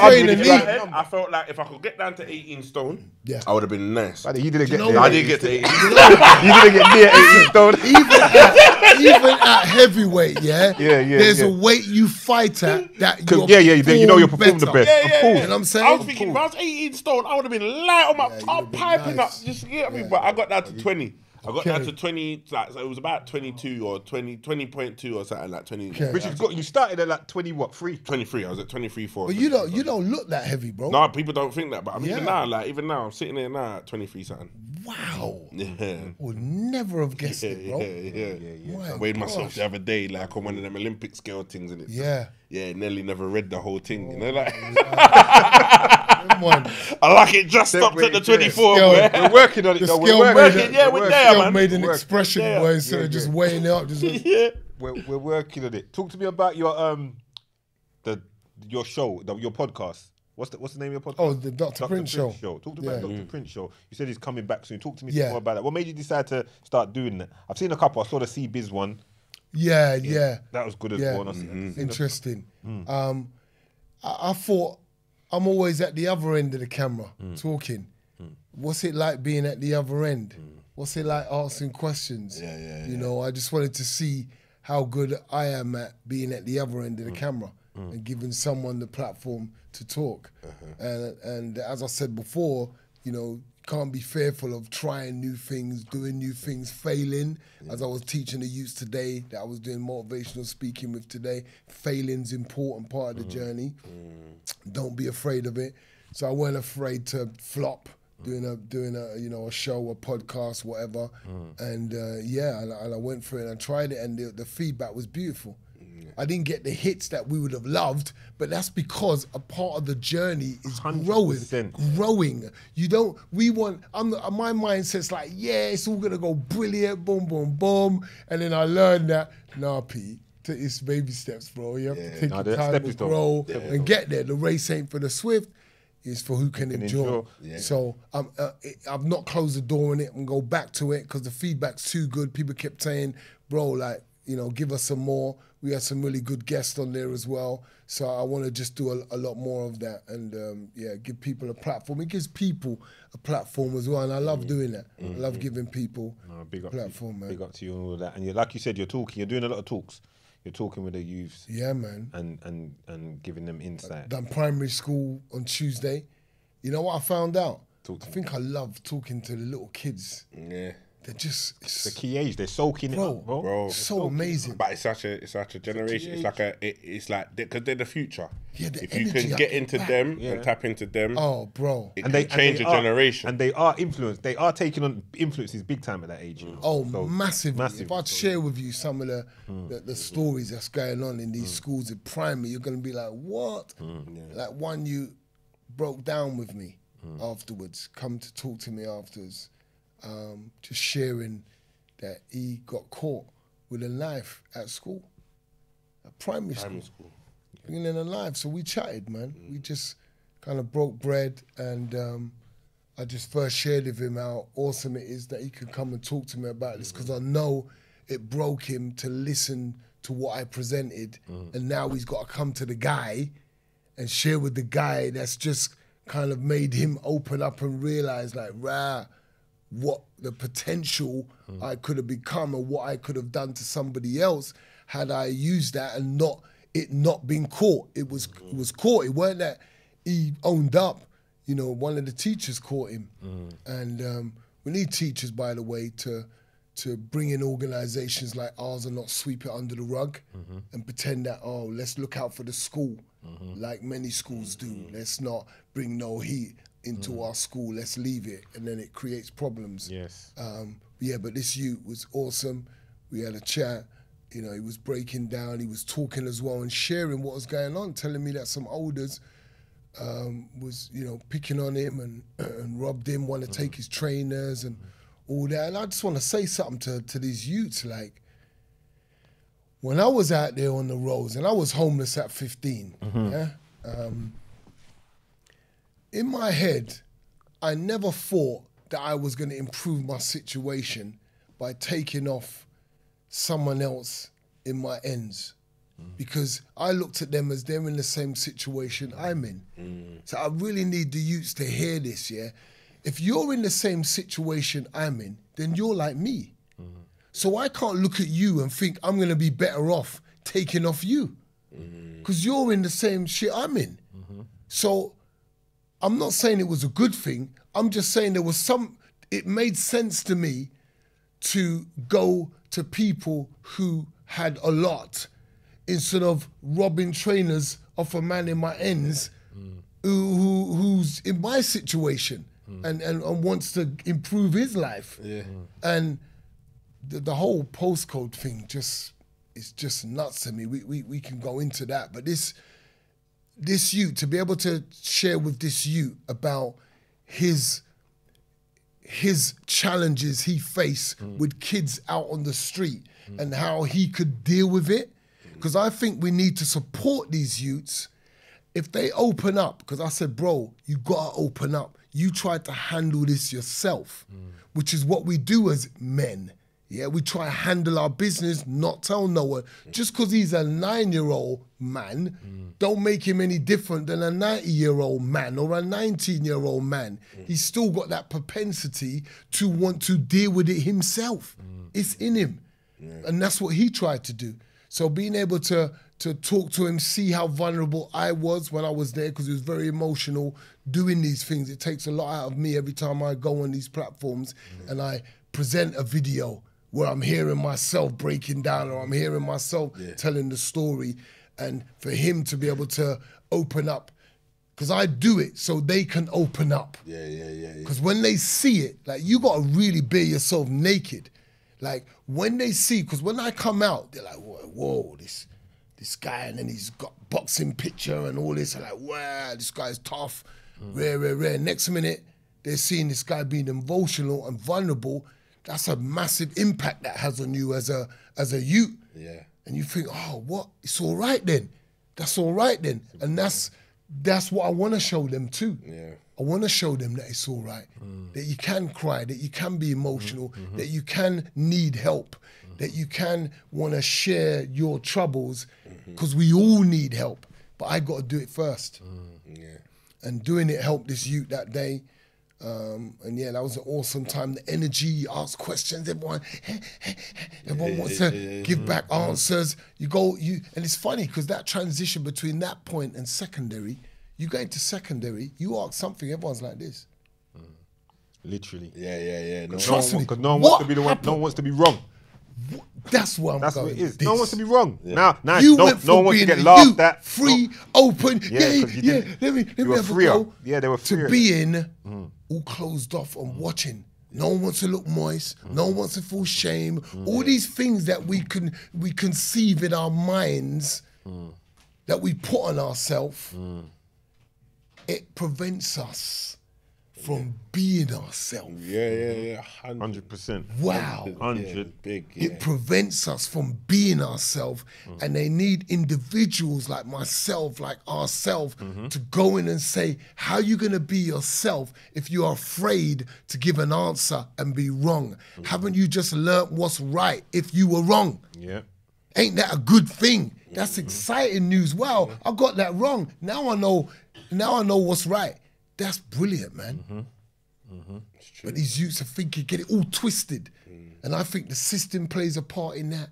I felt like if I could get down to 18 stone, I would have been nice. But you didn't get there. I didn't get to 18. You didn't get near 18 stone. Even at heavyweight, there's a weight you fight at that you know you're performing the best. Of course. You know what I'm saying? I was thinking if I was 18 stone, I would have been light on my top, piping up. Just get me, but I got down to 20. I got down to 20. Like, so it was about 22 or 20.2 or something like 20. Okay. Which is good. You started at like 20 what? 3? 23. I was at 23, 4. But you don't look that heavy, bro. No, people don't think that, but I'm Yeah. even now, I'm sitting there now at 23 something. Wow. Yeah. Would never have guessed it, bro. Yeah. My I weighed myself gosh. the other day, like on one of them Olympic scale things, and it. Yeah. Yeah, Nelly never read the whole thing, you know, like. Come on. I like it just stopped at the 24. Scale. boy. We're working on it. The though. scale We're made working. it. Yeah, we're there, Scale man. made an Work. expression, Yeah. boy, instead of just weighing it up. Just Yeah. We're working on it. Talk to me about your your show, your podcast. What's the name of your podcast? Oh, the Dr. Prince show. Talk to me about Dr. Prince show. You said he's coming back soon. Talk to me Yeah. more about that. What made you decide to start doing that? I've seen a couple. I saw the C-Biz one. Yeah. That was good as Yeah. well. I've seen Interesting. I thought I'm always at the other end of the camera talking. What's it like being at the other end? What's it like asking questions? You know, I just wanted to see how good I am at being at the other end of the camera and giving someone the platform to talk. And as I said before, you know, can't be fearful of trying new things, doing new things, failing. As I was teaching the youths today, that I was doing motivational speaking with today, failing's important part of the journey. Don't be afraid of it. So I weren't afraid to flop, doing a you know, a show, a podcast, whatever. And and I went for it and I tried it, and the feedback was beautiful. I didn't get the hits that we would have loved, but that's because a part of the journey is 100%. growing. You don't. We want. My mindset's like, yeah, it's all gonna go brilliant, boom, boom, boom, and then I learned that, nah, Pete, it's baby steps, bro. You have to take your time to grow and get there. The race ain't for the swift. It's for who can endure. So I've not closed the door on it and go back to it because the feedback's too good. People kept saying, bro, like, you know, give us some more. We had some really good guests on there as well. So I want to just do a lot more of that and, give people a platform. It gives people a platform as well, and I love doing that. I love giving people big a up platform, man. Big up to you and all that. And like you said, you're doing a lot of talks. You're talking with the youths. Yeah, man. And giving them insight. Done primary school on Tuesday. You know what I found out? Talk to I think I love talking to the little kids. Yeah. They're just The key age, they're soaking it up, bro. Bro. so amazing. But it's such a generation. It's like because they're the future. Yeah, the if you energy can I get get into back. them and tap into them, Oh, bro. it can change a generation. And they are influenced. They are taking on influences big time at that age. You know? Oh, So, massively. massive. If I share with you some of the stories that's going on in these schools in primary, you're going to be like, what? Like one you broke down with me afterwards, come to talk to me afterwards, just sharing that he got caught with a knife at school, at primary school. Bringing in a knife. So we chatted, man. We just kind of broke bread, and I just first shared with him how awesome it is that he could come and talk to me about this, because I know it broke him to listen to what I presented, and now he's got to come to the guy and share with the guy that's just kind of made him open up and realize, like, what the potential I could have become and what I could have done to somebody else had I used that and not been caught. It was caught. It weren't that he owned up. You know, one of the teachers caught him. And we need teachers, by the way, to bring in organizations like ours and not sweep it under the rug and pretend that, oh, let's look out for the school like many schools do. Let's not bring no heat into our school. Let's leave it. And then it creates problems. Yes. But this youth was awesome. We had a chat. You know, he was breaking down. He was talking as well and sharing what was going on, telling me that some elders was, you know, picking on him and robbed him, want to take his trainers and all that. And I just want to say something to these youths. Like, when I was out there on the roads, and I was homeless at 15, in my head, I never thought that I was going to improve my situation by taking off someone else in my ends, because I looked at them as they're in the same situation I'm in. So I really need the youths to hear this, yeah? If you're in the same situation I'm in, then you're like me. So I can't look at you and think I'm going to be better off taking off you, because you're in the same shit I'm in. So I'm not saying it was a good thing. I'm just saying it made sense to me to go to people who had a lot instead of robbing trainers off a man in my ends who's in my situation and wants to improve his life. Yeah. And the whole postcode thing is just nuts to me. We can go into that, but this youth, to be able to share with this youth about his challenges he faced with kids out on the street and how he could deal with it. Because I think we need to support these youths if they open up. Because I said, bro, you gotta open up. You tried to handle this yourself, which is what we do as men. Yeah, we try to handle our business, not tell no one. Just because he's a 9-year-old man, don't make him any different than a 90-year-old man or a 19-year-old man. He's still got that propensity to want to deal with it himself. It's in him. And that's what he tried to do. So being able to talk to him, see how vulnerable I was when I was there, because he was very emotional doing these things. It takes a lot out of me every time I go on these platforms and I present a video where I'm hearing myself breaking down or I'm hearing myself telling the story. And for him to be able to open up, because I do it so they can open up. Yeah. Because when they see it, like, you got to really bare yourself naked. Like, when they see, because when I come out, they're like, whoa, this guy, and then he's got boxing picture and all this. I'm like, wow, this guy's tough, rare. Next minute, they're seeing this guy being emotional and vulnerable. That's a massive impact that has on you as a youth. Yeah. And you think, oh, what? It's all right then. That's all right then. And that's what I want to show them too. Yeah. I want to show them that it's all right, that you can cry, that you can be emotional, that you can need help, that you can want to share your troubles, because we all need help. But I got to do it first. Yeah. And doing it helped this youth that day. And yeah, that was an awesome time. The energy, ask questions, everyone wants to give back answers. And it's funny because that transition between that point and secondary, you go into secondary, you ask something, everyone's like this. Literally. Yeah. No, Trust me. Because no one wants to be the one. No one wants to be wrong. That's what I'm That's going what it is. with No one wants to be wrong. Now, You no went one from wants to being get laughed you, at. free, open, 'cause yeah. you Let me were have a freer. go. Yeah, they were freer. To being all closed off and watching. No one wants to look moist. No one wants to feel shame. All these things that we conceive in our minds that we put on ourselves, it prevents us from being ourselves. Yeah. 100%. Wow. 100. Big. It prevents us from being ourselves, and they need individuals like myself, like ourselves, to go in and say, how are you going to be yourself if you're afraid to give an answer and be wrong? Haven't you just learnt what's right if you were wrong? Yeah. Ain't that a good thing? That's exciting news. Wow, I got that wrong. Now I know what's right. That's brilliant, man. But these youths, I think, you get it all twisted. And I think the system plays a part in that.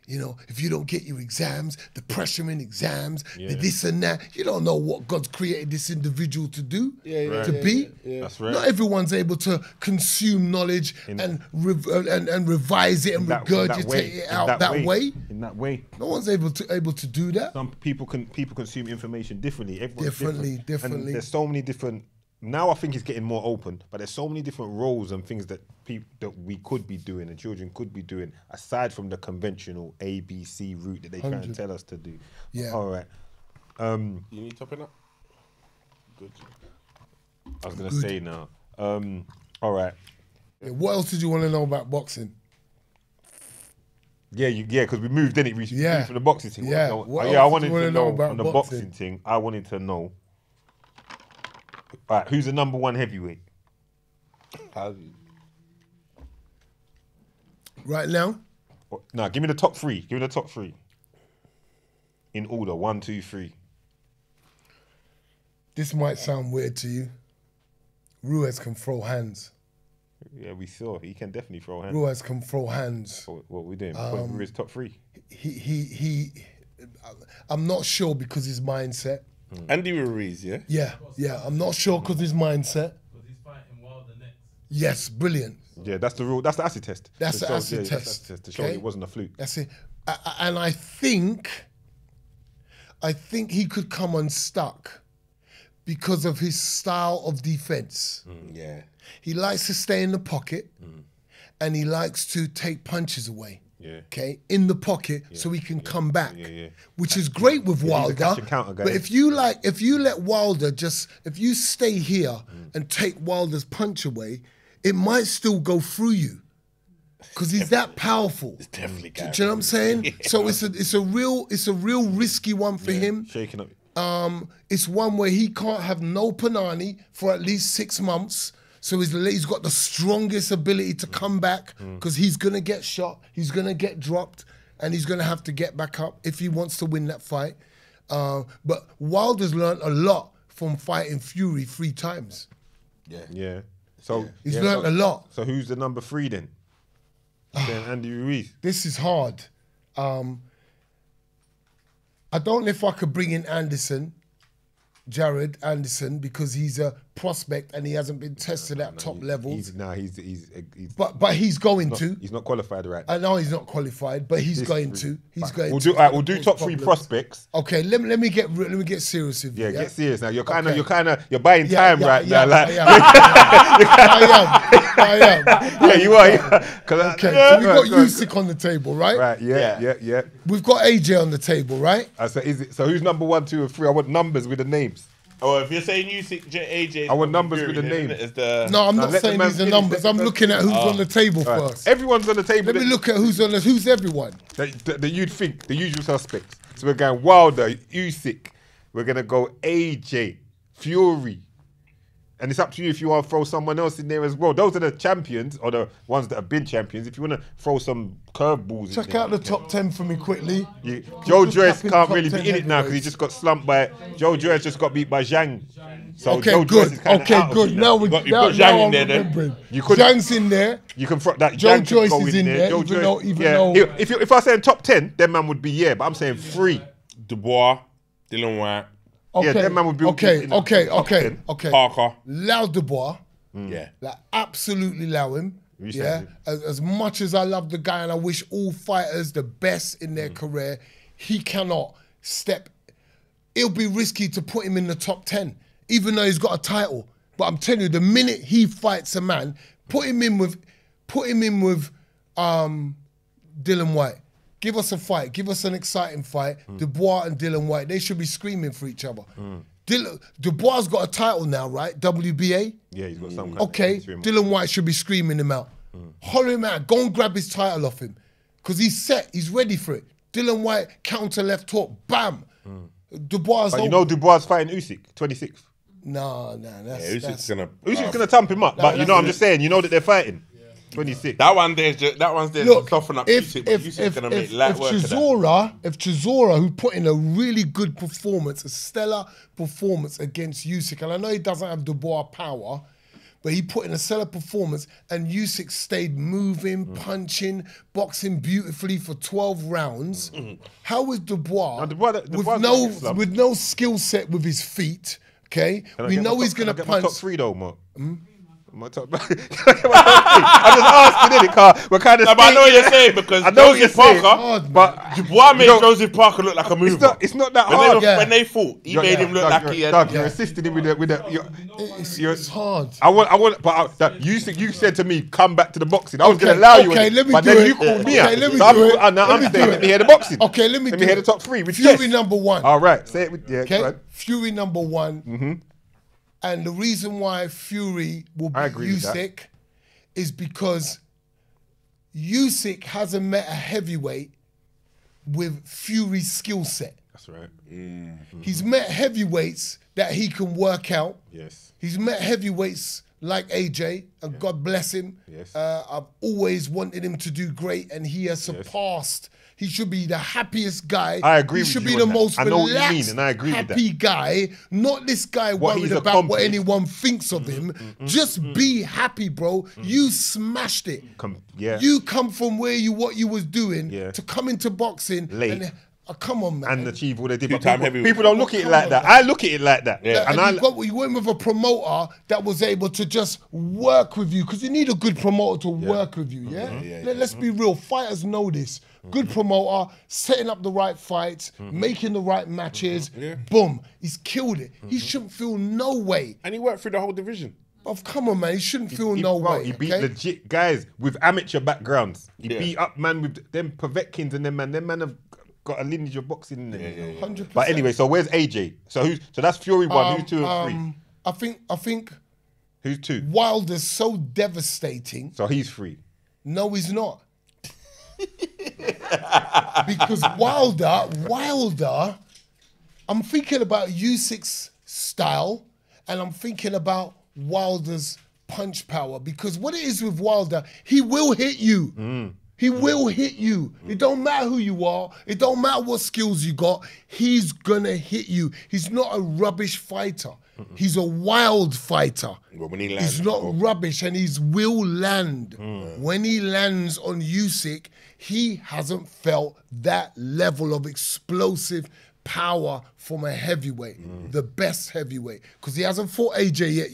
You know, if you don't get your exams, the pressure in exams, the this and that, you don't know what God's created this individual to do, to be. That's right. Not everyone's able to consume knowledge and revise it and regurgitate it out that way. In that way. No one's able to do that. Some people consume information differently. Everyone's different. Differently. And there's so many different. Now I think it's getting more open, but there's so many different roles and things that we could be doing and children could be doing aside from the conventional ABC route that they try and tell us to do. Yeah. All right. You need topping up? Good. I was gonna say now. All right. Yeah, what else did you want to know about boxing? Yeah, because we moved in it recently from the boxing thing. Yeah. I What wanted else do you to wanna know know about on the boxing? boxing thing. I wanted to know. All right, who's the number one heavyweight? Right now? No, give me the top three. Give me the top three. In order, 1, 2, 3. This might sound weird to you. Ruiz can throw hands. Yeah, we saw. He can definitely throw hands. Ruiz can throw hands. What we doing? Put Ruiz top 3. I'm not sure because his mindset. Andy Ruiz, yeah? Yeah. I'm not sure because his mindset. Because he's fighting Wilder next. Yes, brilliant. Yeah, that's the rule. That's the acid test. That's To the show- acid yeah, that's test. the acid to show Okay? it wasn't a fluke. That's it. And I think he could come unstuck because of his style of defense. Yeah. He likes to stay in the pocket and he likes to take punches away. Yeah. Okay, in the pocket so he can come back, yeah. which is great with he's a Wilder. catch and counter guy. But if you let Wilder if you stay here and take Wilder's punch away, it might still go through you because he's that powerful. It's definitely Do you know what I'm saying? So it's a real risky one for him. Shaking up. It's one where he can't have no panani for at least 6 months. So he's got the strongest ability to come back because he's going to get shot, he's going to get dropped, and he's going to have to get back up if he wants to win that fight. But Wilder's learned a lot from fighting Fury 3 times. Yeah. So He's learned a lot. So who's the number 3 then? Then Andy Ruiz. This is hard. I don't know if I could bring in Jared Anderson, because he's a prospect and he hasn't been tested at top levels. He's But he's going to. He's not qualified, right? I know he's not qualified, but he's going to. He's going We'll to. do. All right, we'll do top 3 prospects. Okay, let me get serious with you. Yeah, Yeah, get serious now. You're kind Okay. of you're buying time right now. Like, I am. yeah, you are. Yeah. Okay, so we've got Usyk on the table, right? Right. Yeah. We've got AJ on the table, right? So who's number 1, 2, and 3? I want numbers with the names. Oh, if you're saying Usyk, AJ, I want numbers with the name. No, I'm not let the saying man these are finish. numbers. I'm looking at who's on the table first. Everyone's on the table. Let me look at who's everyone. that you'd think, the usual suspects. So we're going Wilder, Usyk. We're going to go AJ, Fury. And it's up to you if you want to throw someone else in there as well. Those are the champions, or the ones that have been champions. If you want to throw some curveballs in Check there. out the top 10 for me quickly. Joe Just Joyce tap in can't top really 10 be in it now because he heavyweights. just got slumped by... Joe Joyce just got beat by Zhang. So Okay, Joe Joyce is good. kinda Okay, out of good. it Now we You put now Zhang in I'm there then. remembering. You could- Zhang's in there. You can throw that. Joe Zhang could Joyce go is in there, Joe even Joyce, though- If I say top 10, then man would be but I'm saying 3. Dubois, Dylan White, Okay, that man would be okay, in the top 10. okay. Parker. Allow Dubois. Yeah. Like, absolutely allow him. Recently. Yeah. As much as I love the guy and I wish all fighters the best in their career, he cannot step. It'll be risky to put him in the top 10, even though he's got a title. But I'm telling you, the minute he fights a man, put him in with Dylan White. Give us a fight. Give us an exciting fight. Dubois and Dylan White, they should be screaming for each other. Dubois got a title now, right? WBA? Yeah, he's got some kind Okay, of interim. Dylan White should be screaming him out. Holler him out. Go and grab his title off him. Because he's set. He's ready for it. Dylan White, counter left hook. Bam. Dubois. But you know Dubois fighting Usyk, 26th. Nah, that's... Usyk's gonna. Usyk's going to thump him up. But you know, I'm just saying, you know that they're fighting. 26. That one's there to Look, soften up if Usyk, but Usyk's gonna make light work of that. Chisora, who put in a really good performance, a stellar performance against Usyk, and I know he doesn't have Dubois power, but he put in a stellar performance, and Usyk stayed moving, punching, boxing beautifully for 12 rounds. How is Dubois, Dubois with no skill set with his feet? Okay, we know he's gonna Can I get punch. my top 3 though, Mark. My top. I'm just asking, innit, Carl? We're kind of. No, but I know what you're saying because I know what you're Joseph saying, Parker, but Dubois made Joseph Parker look like a mover. it's not that hard. Yeah. When they fought, he made him look like he had. Doug, you're assisting him with the. It's hard. I want, but you said to me, come back to the boxing. I was going to allow you. Okay, let me but do then it. you called me Okay, out. let me So do it. I'm Let me saying, do let it. me hear the boxing. Okay, let me do hear it. the top 3. Which Fury yes. number 1. All right, say it with go Okay, ahead. Fury number 1. And the reason why Fury will beat I agree with that. Usyk is because Usyk hasn't met a heavyweight with Fury's skill set. That's right. He's met heavyweights that he can work out. Yes. He's met heavyweights like AJ, and God bless him. Yes. I've always wanted him to do great, and he has surpassed. He should be the happiest guy. I agree He with should you be on the that. most I know what you relaxed, mean, and I agree with that. happy guy. Not this guy What worried he's about what accomplished. anyone thinks of him. Just be happy, bro. You smashed it. Yeah. You come from what you was doing Yeah. to come into boxing Late. and Come on, man. and achieve what they did. But Two-time people, heavyweight. people don't look at it Come like on, that. man. I look at it like that. Yeah. And you went with a promoter that was able to just work with you, because you need a good promoter to work with you, yeah? Let's be real. Fighters know this. Good promoter, setting up the right fights, making the right matches. Boom. He's killed it. He shouldn't feel no way. And he worked through the whole division. Come on, man. He shouldn't feel no way. He beat okay? legit guys with amateur backgrounds. He beat up man with them Povetkins and them man. Them man have got a lineage of boxing in them. 100%. But anyway, so where's AJ? So that's Fury 1. Who's 2 and 3? I think Who's 2? Wilder's so devastating. So he's 3. No, he's not. Because Wilder, I'm thinking about Usyk's style, and I'm thinking about Wilder's punch power. Because what it is with Wilder, he will hit you. He will hit you. It don't matter who you are. It don't matter what skills you got. He's gonna hit you. He's not a rubbish fighter. He's a wild fighter. But when he lands, He's not rubbish, and he will land. When he lands on Usyk, he hasn't felt that level of explosive power from a heavyweight, the best heavyweight, because he hasn't fought AJ yet.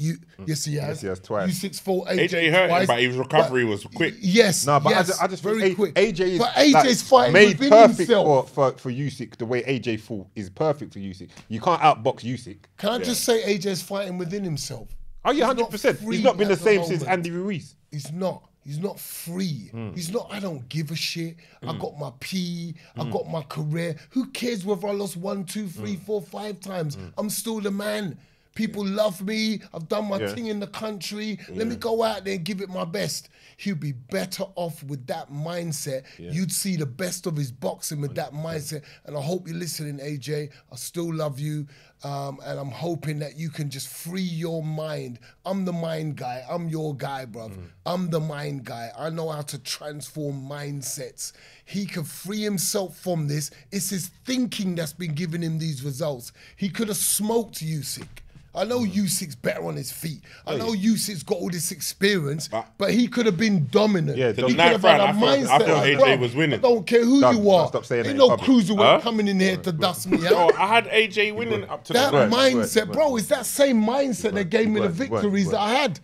Yes, he has. Yes, he has twice. Usyk's fought AJ. AJ hurt him, twice, but his recovery was quick. Yes, No, but yes, I just very think quick. AJ is but AJ's fighting made within perfect himself. for Usyk. The way AJ fought is perfect for Usyk. You can't outbox Usyk. Can I just say AJ's fighting within himself? Oh yeah, He's not 100%. free He's not been the at the same since moment. Andy Ruiz. He's not. He's not free. He's not, I don't give a shit. I got my P. I got my career. Who cares whether I lost 1, 2, 3, 4, 5 times? I'm still the man. People love me. I've done my thing in the country. Let me go out there and give it my best. He'd be better off with that mindset. You'd see the best of his boxing with that mindset. And I hope you're listening, AJ. I still love you. And I'm hoping that you can just free your mind. I'm the mind guy. I'm your guy, bruv. I'm the mind guy. I know how to transform mindsets. He can free himself from this. It's his thinking that's been giving him these results. He could have smoked Usyk. I know Usyk's better on his feet. I know Usyk's got all this experience, but he could have been dominant. Yeah, he the could night have had a round, I mindset. thought like, AJ bruv, was winning. I don't care who Doug, you are. stop saying that Ain't in no public. cruiserweight coming in here to dust me Oh, out. I had AJ winning up to That the mindset, bro, it's that same mindset that gave me the victories that I had.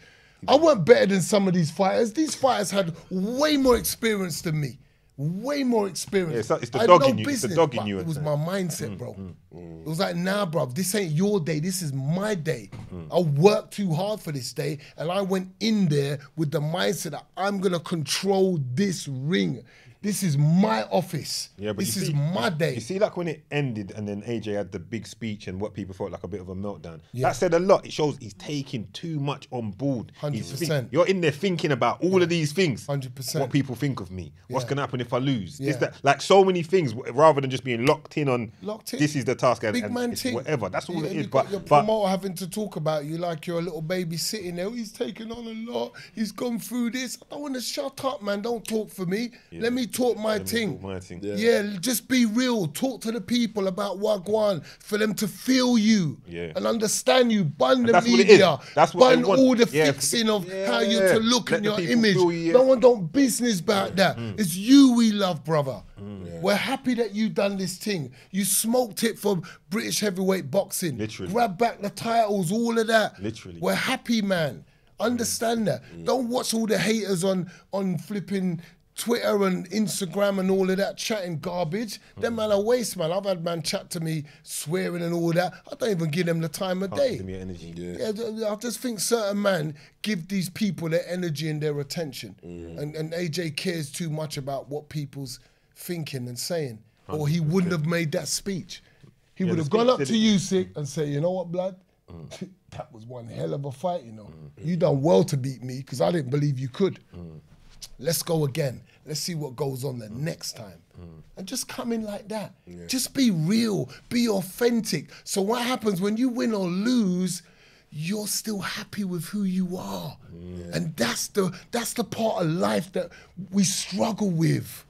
I weren't better than some of these fighters. These fighters had way more experience than me. Way more experience. Yeah, it's the I had dog no in you. It's the business, dog in but you It was and my mindset, bro. It was like, nah, bro, this ain't your day. This is my day. I worked too hard for this day, and I went in there with the mindset that I'm gonna control this ring. This is my office. Yeah, but this you is see- my day. You see, like when it ended and then AJ had the big speech and what people felt like a bit of a meltdown. That said a lot. It shows he's taking too much on board. 100%. You're in there thinking about all of these things. 100%. What people think of me. What's Yeah. going to happen if I lose. Yeah. This, that, like so many things, rather than just being locked in on Locked in. this is the task and, Big and man it's thing. whatever. That's all Yeah, it and is. you got But, your but promoter having to talk about you like you're a little baby sitting there. He's taken on a lot. He's gone through this. I don't want to shut up, man. Don't talk for me. Let me talk my thing. my thing. Yeah, just be real. Talk to the people about Wagwan for them to feel you and understand you. Bun the that's what it media. is. That's what Bun they want. all the Yeah, fixing of how yeah. you're to look Let and the your people image. feel you, yeah. No one don't business about that. It's you we love, brother. We're happy that you done this thing. You smoked it for British heavyweight boxing. Literally. Grab back the titles, all of that. Literally. We're happy, man. Understand that. Don't watch all the haters on flipping Twitter and Instagram and all of that chatting garbage. Them man are waste, man. I've had man chat to me swearing and all that. I don't even give them the time of day. Give me energy. Yeah, I just think certain men give these people their energy and their attention. And AJ cares too much about what people's thinking and saying. Or he wouldn't have made that speech. He would have gone up to Usyk and said, you know what, blood? That was one hell of a fight, you know. You done well to beat me because I didn't believe you could. Let's go again. Let's see what goes on the next time. And just come in like that. Just be real. Be authentic. So what happens when you win or lose, you're still happy with who you are. And that's the part of life that we struggle with.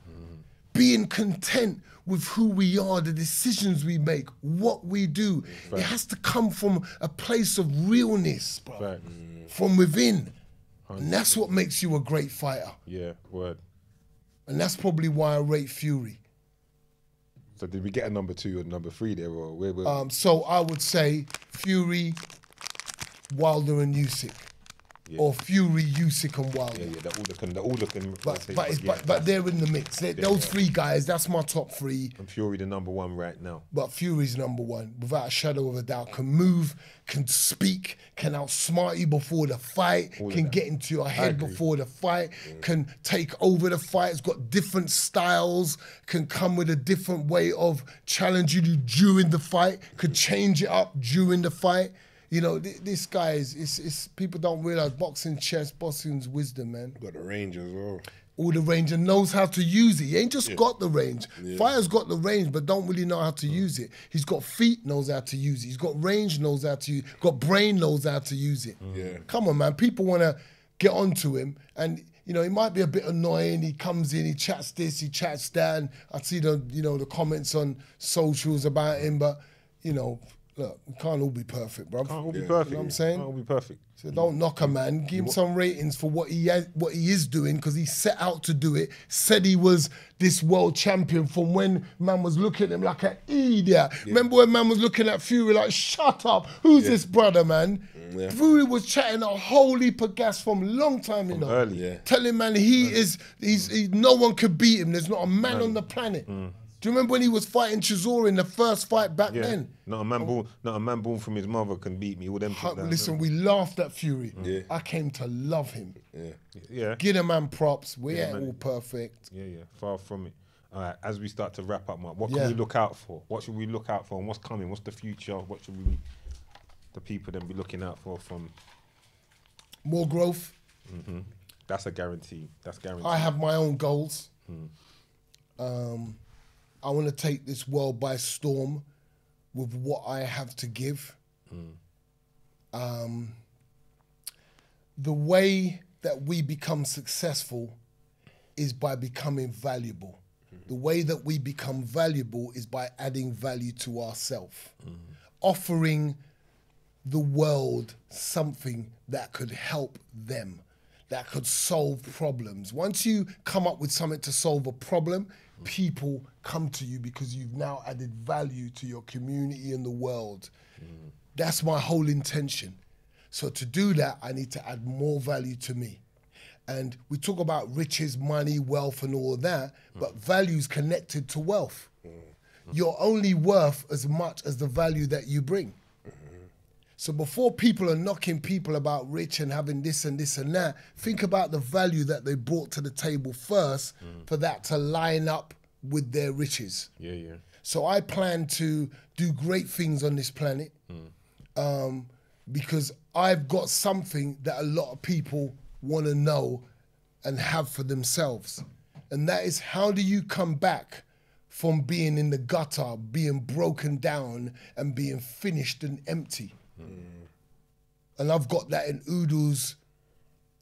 Being content with who we are, the decisions we make, what we do. It has to come from a place of realness, bro. From within. And that's what makes you a great fighter. Yeah, word. And that's probably why I rate Fury. So did we get a number 2 or number 3 there, or where? So I would say Fury, Wilder and Usyk. Yeah. Or Fury, Usyk and Wilder. Yeah, they're all looking. But they're in the mix. Those 3 guys, that's my top 3. And Fury the number 1 right now. But Fury's number 1, without a shadow of a doubt. Can move, can speak, can outsmart you before the fight, can get into your head before the fight, can take over the fight. It's got different styles, can come with a different way of challenging you during the fight, could change it up during the fight. You know, this guy is people don't realize boxing, chess, boxing's wisdom, man. Got the range as well. All the range and knows how to use it. He ain't just got the range. Fire's got the range, but don't really know how to use it. He's got feet, knows how to use it. He's got range, knows how to use it. Got brain, knows how to use it. Yeah. Come on, man. People want to get onto him, and you know he might be a bit annoying. He comes in, he chats this, he chats that, and I see the comments on socials about him, but you know. Look, we can't all be perfect, bro. Can't all be perfect. You know what I'm saying? Can't all be perfect. So don't knock a man. Give him some ratings for what he is doing, because he set out to do it. Said he was this world champion from when man was looking at him like an idiot. Yeah. Remember when man was looking at Fury like, shut up, who's this brother, man? Yeah. Fury was chatting a whole heap of gas from a long time, you know. Early, telling man he's no one could beat him. There's not a man on the planet. Do you remember when he was fighting Chisora in the first fight back then? Not a man born from his mother can beat me. All them. Listen, we laughed at Fury. I came to love him. Give the man props. We ain't all perfect. Far from it. All right, as we start to wrap up, Mark, what can we look out for? What should we look out for, and what's coming? What's the future? What should the people then be looking out for from? More growth. That's a guarantee. That's guaranteed. I have my own goals. I want to take this world by storm with what I have to give. The way that we become successful is by becoming valuable. The way that we become valuable is by adding value to ourselves, offering the world something that could help them, that could solve problems. Once you come up with something to solve a problem, people come to you because you've now added value to your community and the world. That's my whole intention. So to do that, I need to add more value to me. And we talk about riches, money, wealth, and all of that, but value's connected to wealth. You're only worth as much as the value that you bring. So before people are knocking people about rich and having this and this and that, think about the value that they brought to the table first for that to line up with their riches. So I plan to do great things on this planet because I've got something that a lot of people want to know and have for themselves. And that is, how do you come back from being in the gutter, being broken down and being finished and empty? And I've got that in oodles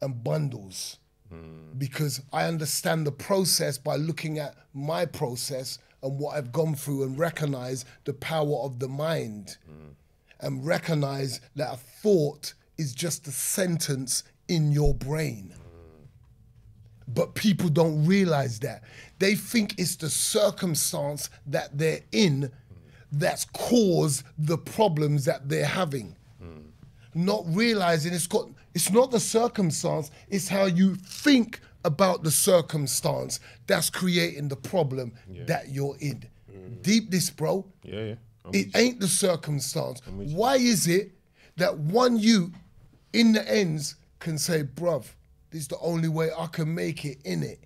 and bundles because I understand the process by looking at my process and what I've gone through, and recognize the power of the mind and recognize that a thought is just a sentence in your brain. But people don't realize that. They think it's the circumstance that they're in that's caused the problems that they're having. Not realizing it's not the circumstance, it's how you think about the circumstance that's creating the problem that you're in. Deep this, bro. It ain't the circumstance. Why is it that one you in the ends can say, bruv, this is the only way I can make it in it?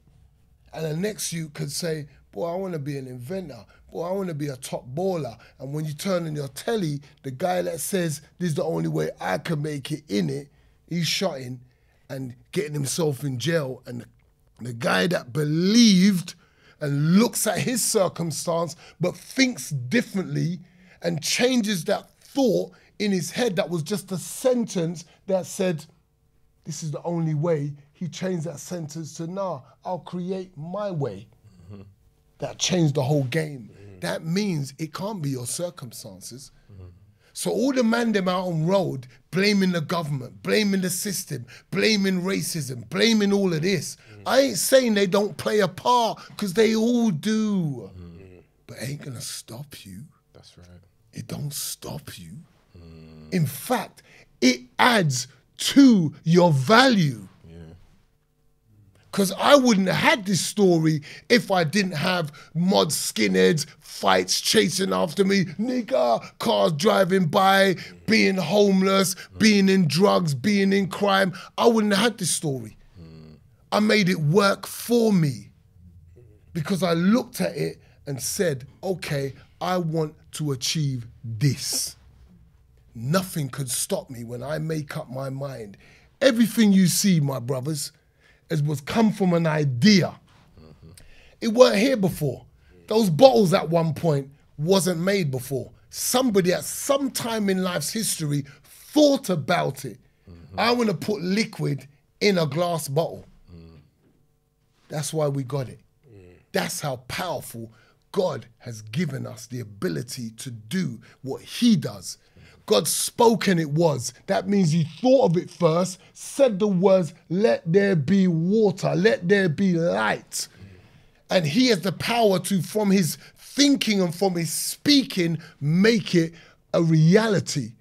And the next you could say, boy, I want to be an inventor. Boy, I want to be a top baller. And when you turn on your telly, the guy that says this is the only way I can make it in it, he's shotting and getting himself in jail. And the guy that believed and looks at his circumstance but thinks differently and changes that thought in his head that was just a sentence that said, this is the only way, he changed that sentence to, nah, I'll create my way. That changed the whole game. That means it can't be your circumstances. So all the man them out on road blaming the government, blaming the system, blaming racism, blaming all of this. I ain't saying they don't play a part, because they all do. but it ain't gonna stop you. That's right. It don't stop you. In fact, it adds to your value. Because I wouldn't have had this story if I didn't have mod skinheads, fights chasing after me, nigga, cars driving by, being homeless, being in drugs, being in crime. I wouldn't have had this story. I made it work for me because I looked at it and said, okay, I want to achieve this. Nothing could stop me when I make up my mind. Everything you see, my brothers, was come from an idea. It weren't here before. Those bottles at one point wasn't made before. Somebody at some time in life's history thought about it. I want to put liquid in a glass bottle. That's why we got it. That's how powerful God has given us the ability to do what he does. God spoke and it was. That means he thought of it first, said the words, let there be water, let there be light. And he has the power to, from his thinking and from his speaking, make it a reality.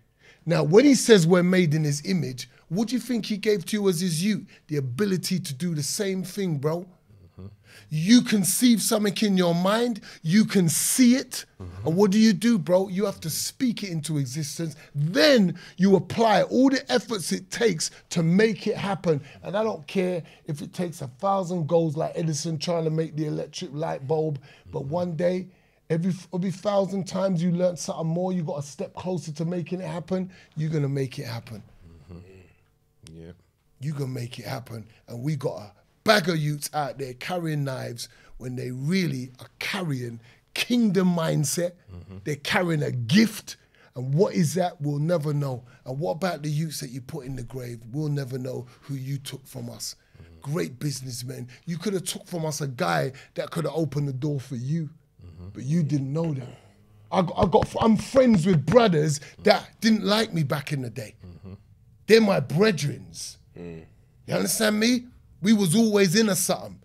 Now, when he says we're made in his image, what do you think he gave to you as his youth? The ability to do the same thing, bro. You conceive something in your mind, you can see it, and what do, bro? You have to speak it into existence. Then you apply all the efforts it takes to make it happen. And I don't care if it takes 1,000 goals like Edison trying to make the electric light bulb, but one day, every 1,000 times you learn something more, you got a step closer to making it happen, you're gonna make it happen. Yeah. You're gonna make it happen, and we got a bag of youths out there carrying knives when they really are carrying kingdom mindset. They're carrying a gift. And what is that? We'll never know. And what about the youths that you put in the grave? We'll never know who you took from us. Great businessmen. You could have took from us a guy that could have opened the door for you, but you didn't know that. I'm friends with brothers that didn't like me back in the day. They're my brethrens. You understand me? We was always in a something.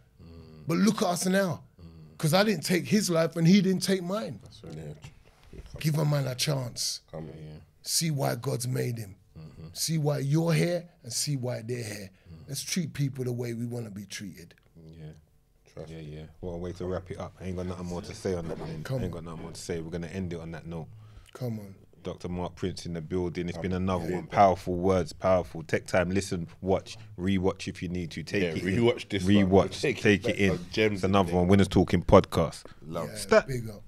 But look at us now. Because I didn't take his life and he didn't take mine. That's right. Yeah. Give a man a chance. Come on, yeah. See why God's made him. See why you're here and see why they're here. Let's treat people the way we want to be treated. Yeah. What a way to wrap it up. I ain't got nothing more to say on that, man. I ain't got nothing more to say. We're going to end it on that note. Come on. Dr. Mark Prince in the building. It's been another one. Powerful words, powerful. Take time, listen, watch, re-watch if you need to. Take it rewatch in. this. Rewatch. Take it in. Gems it's another one. Winners Talking podcast. Love. Yeah, big up.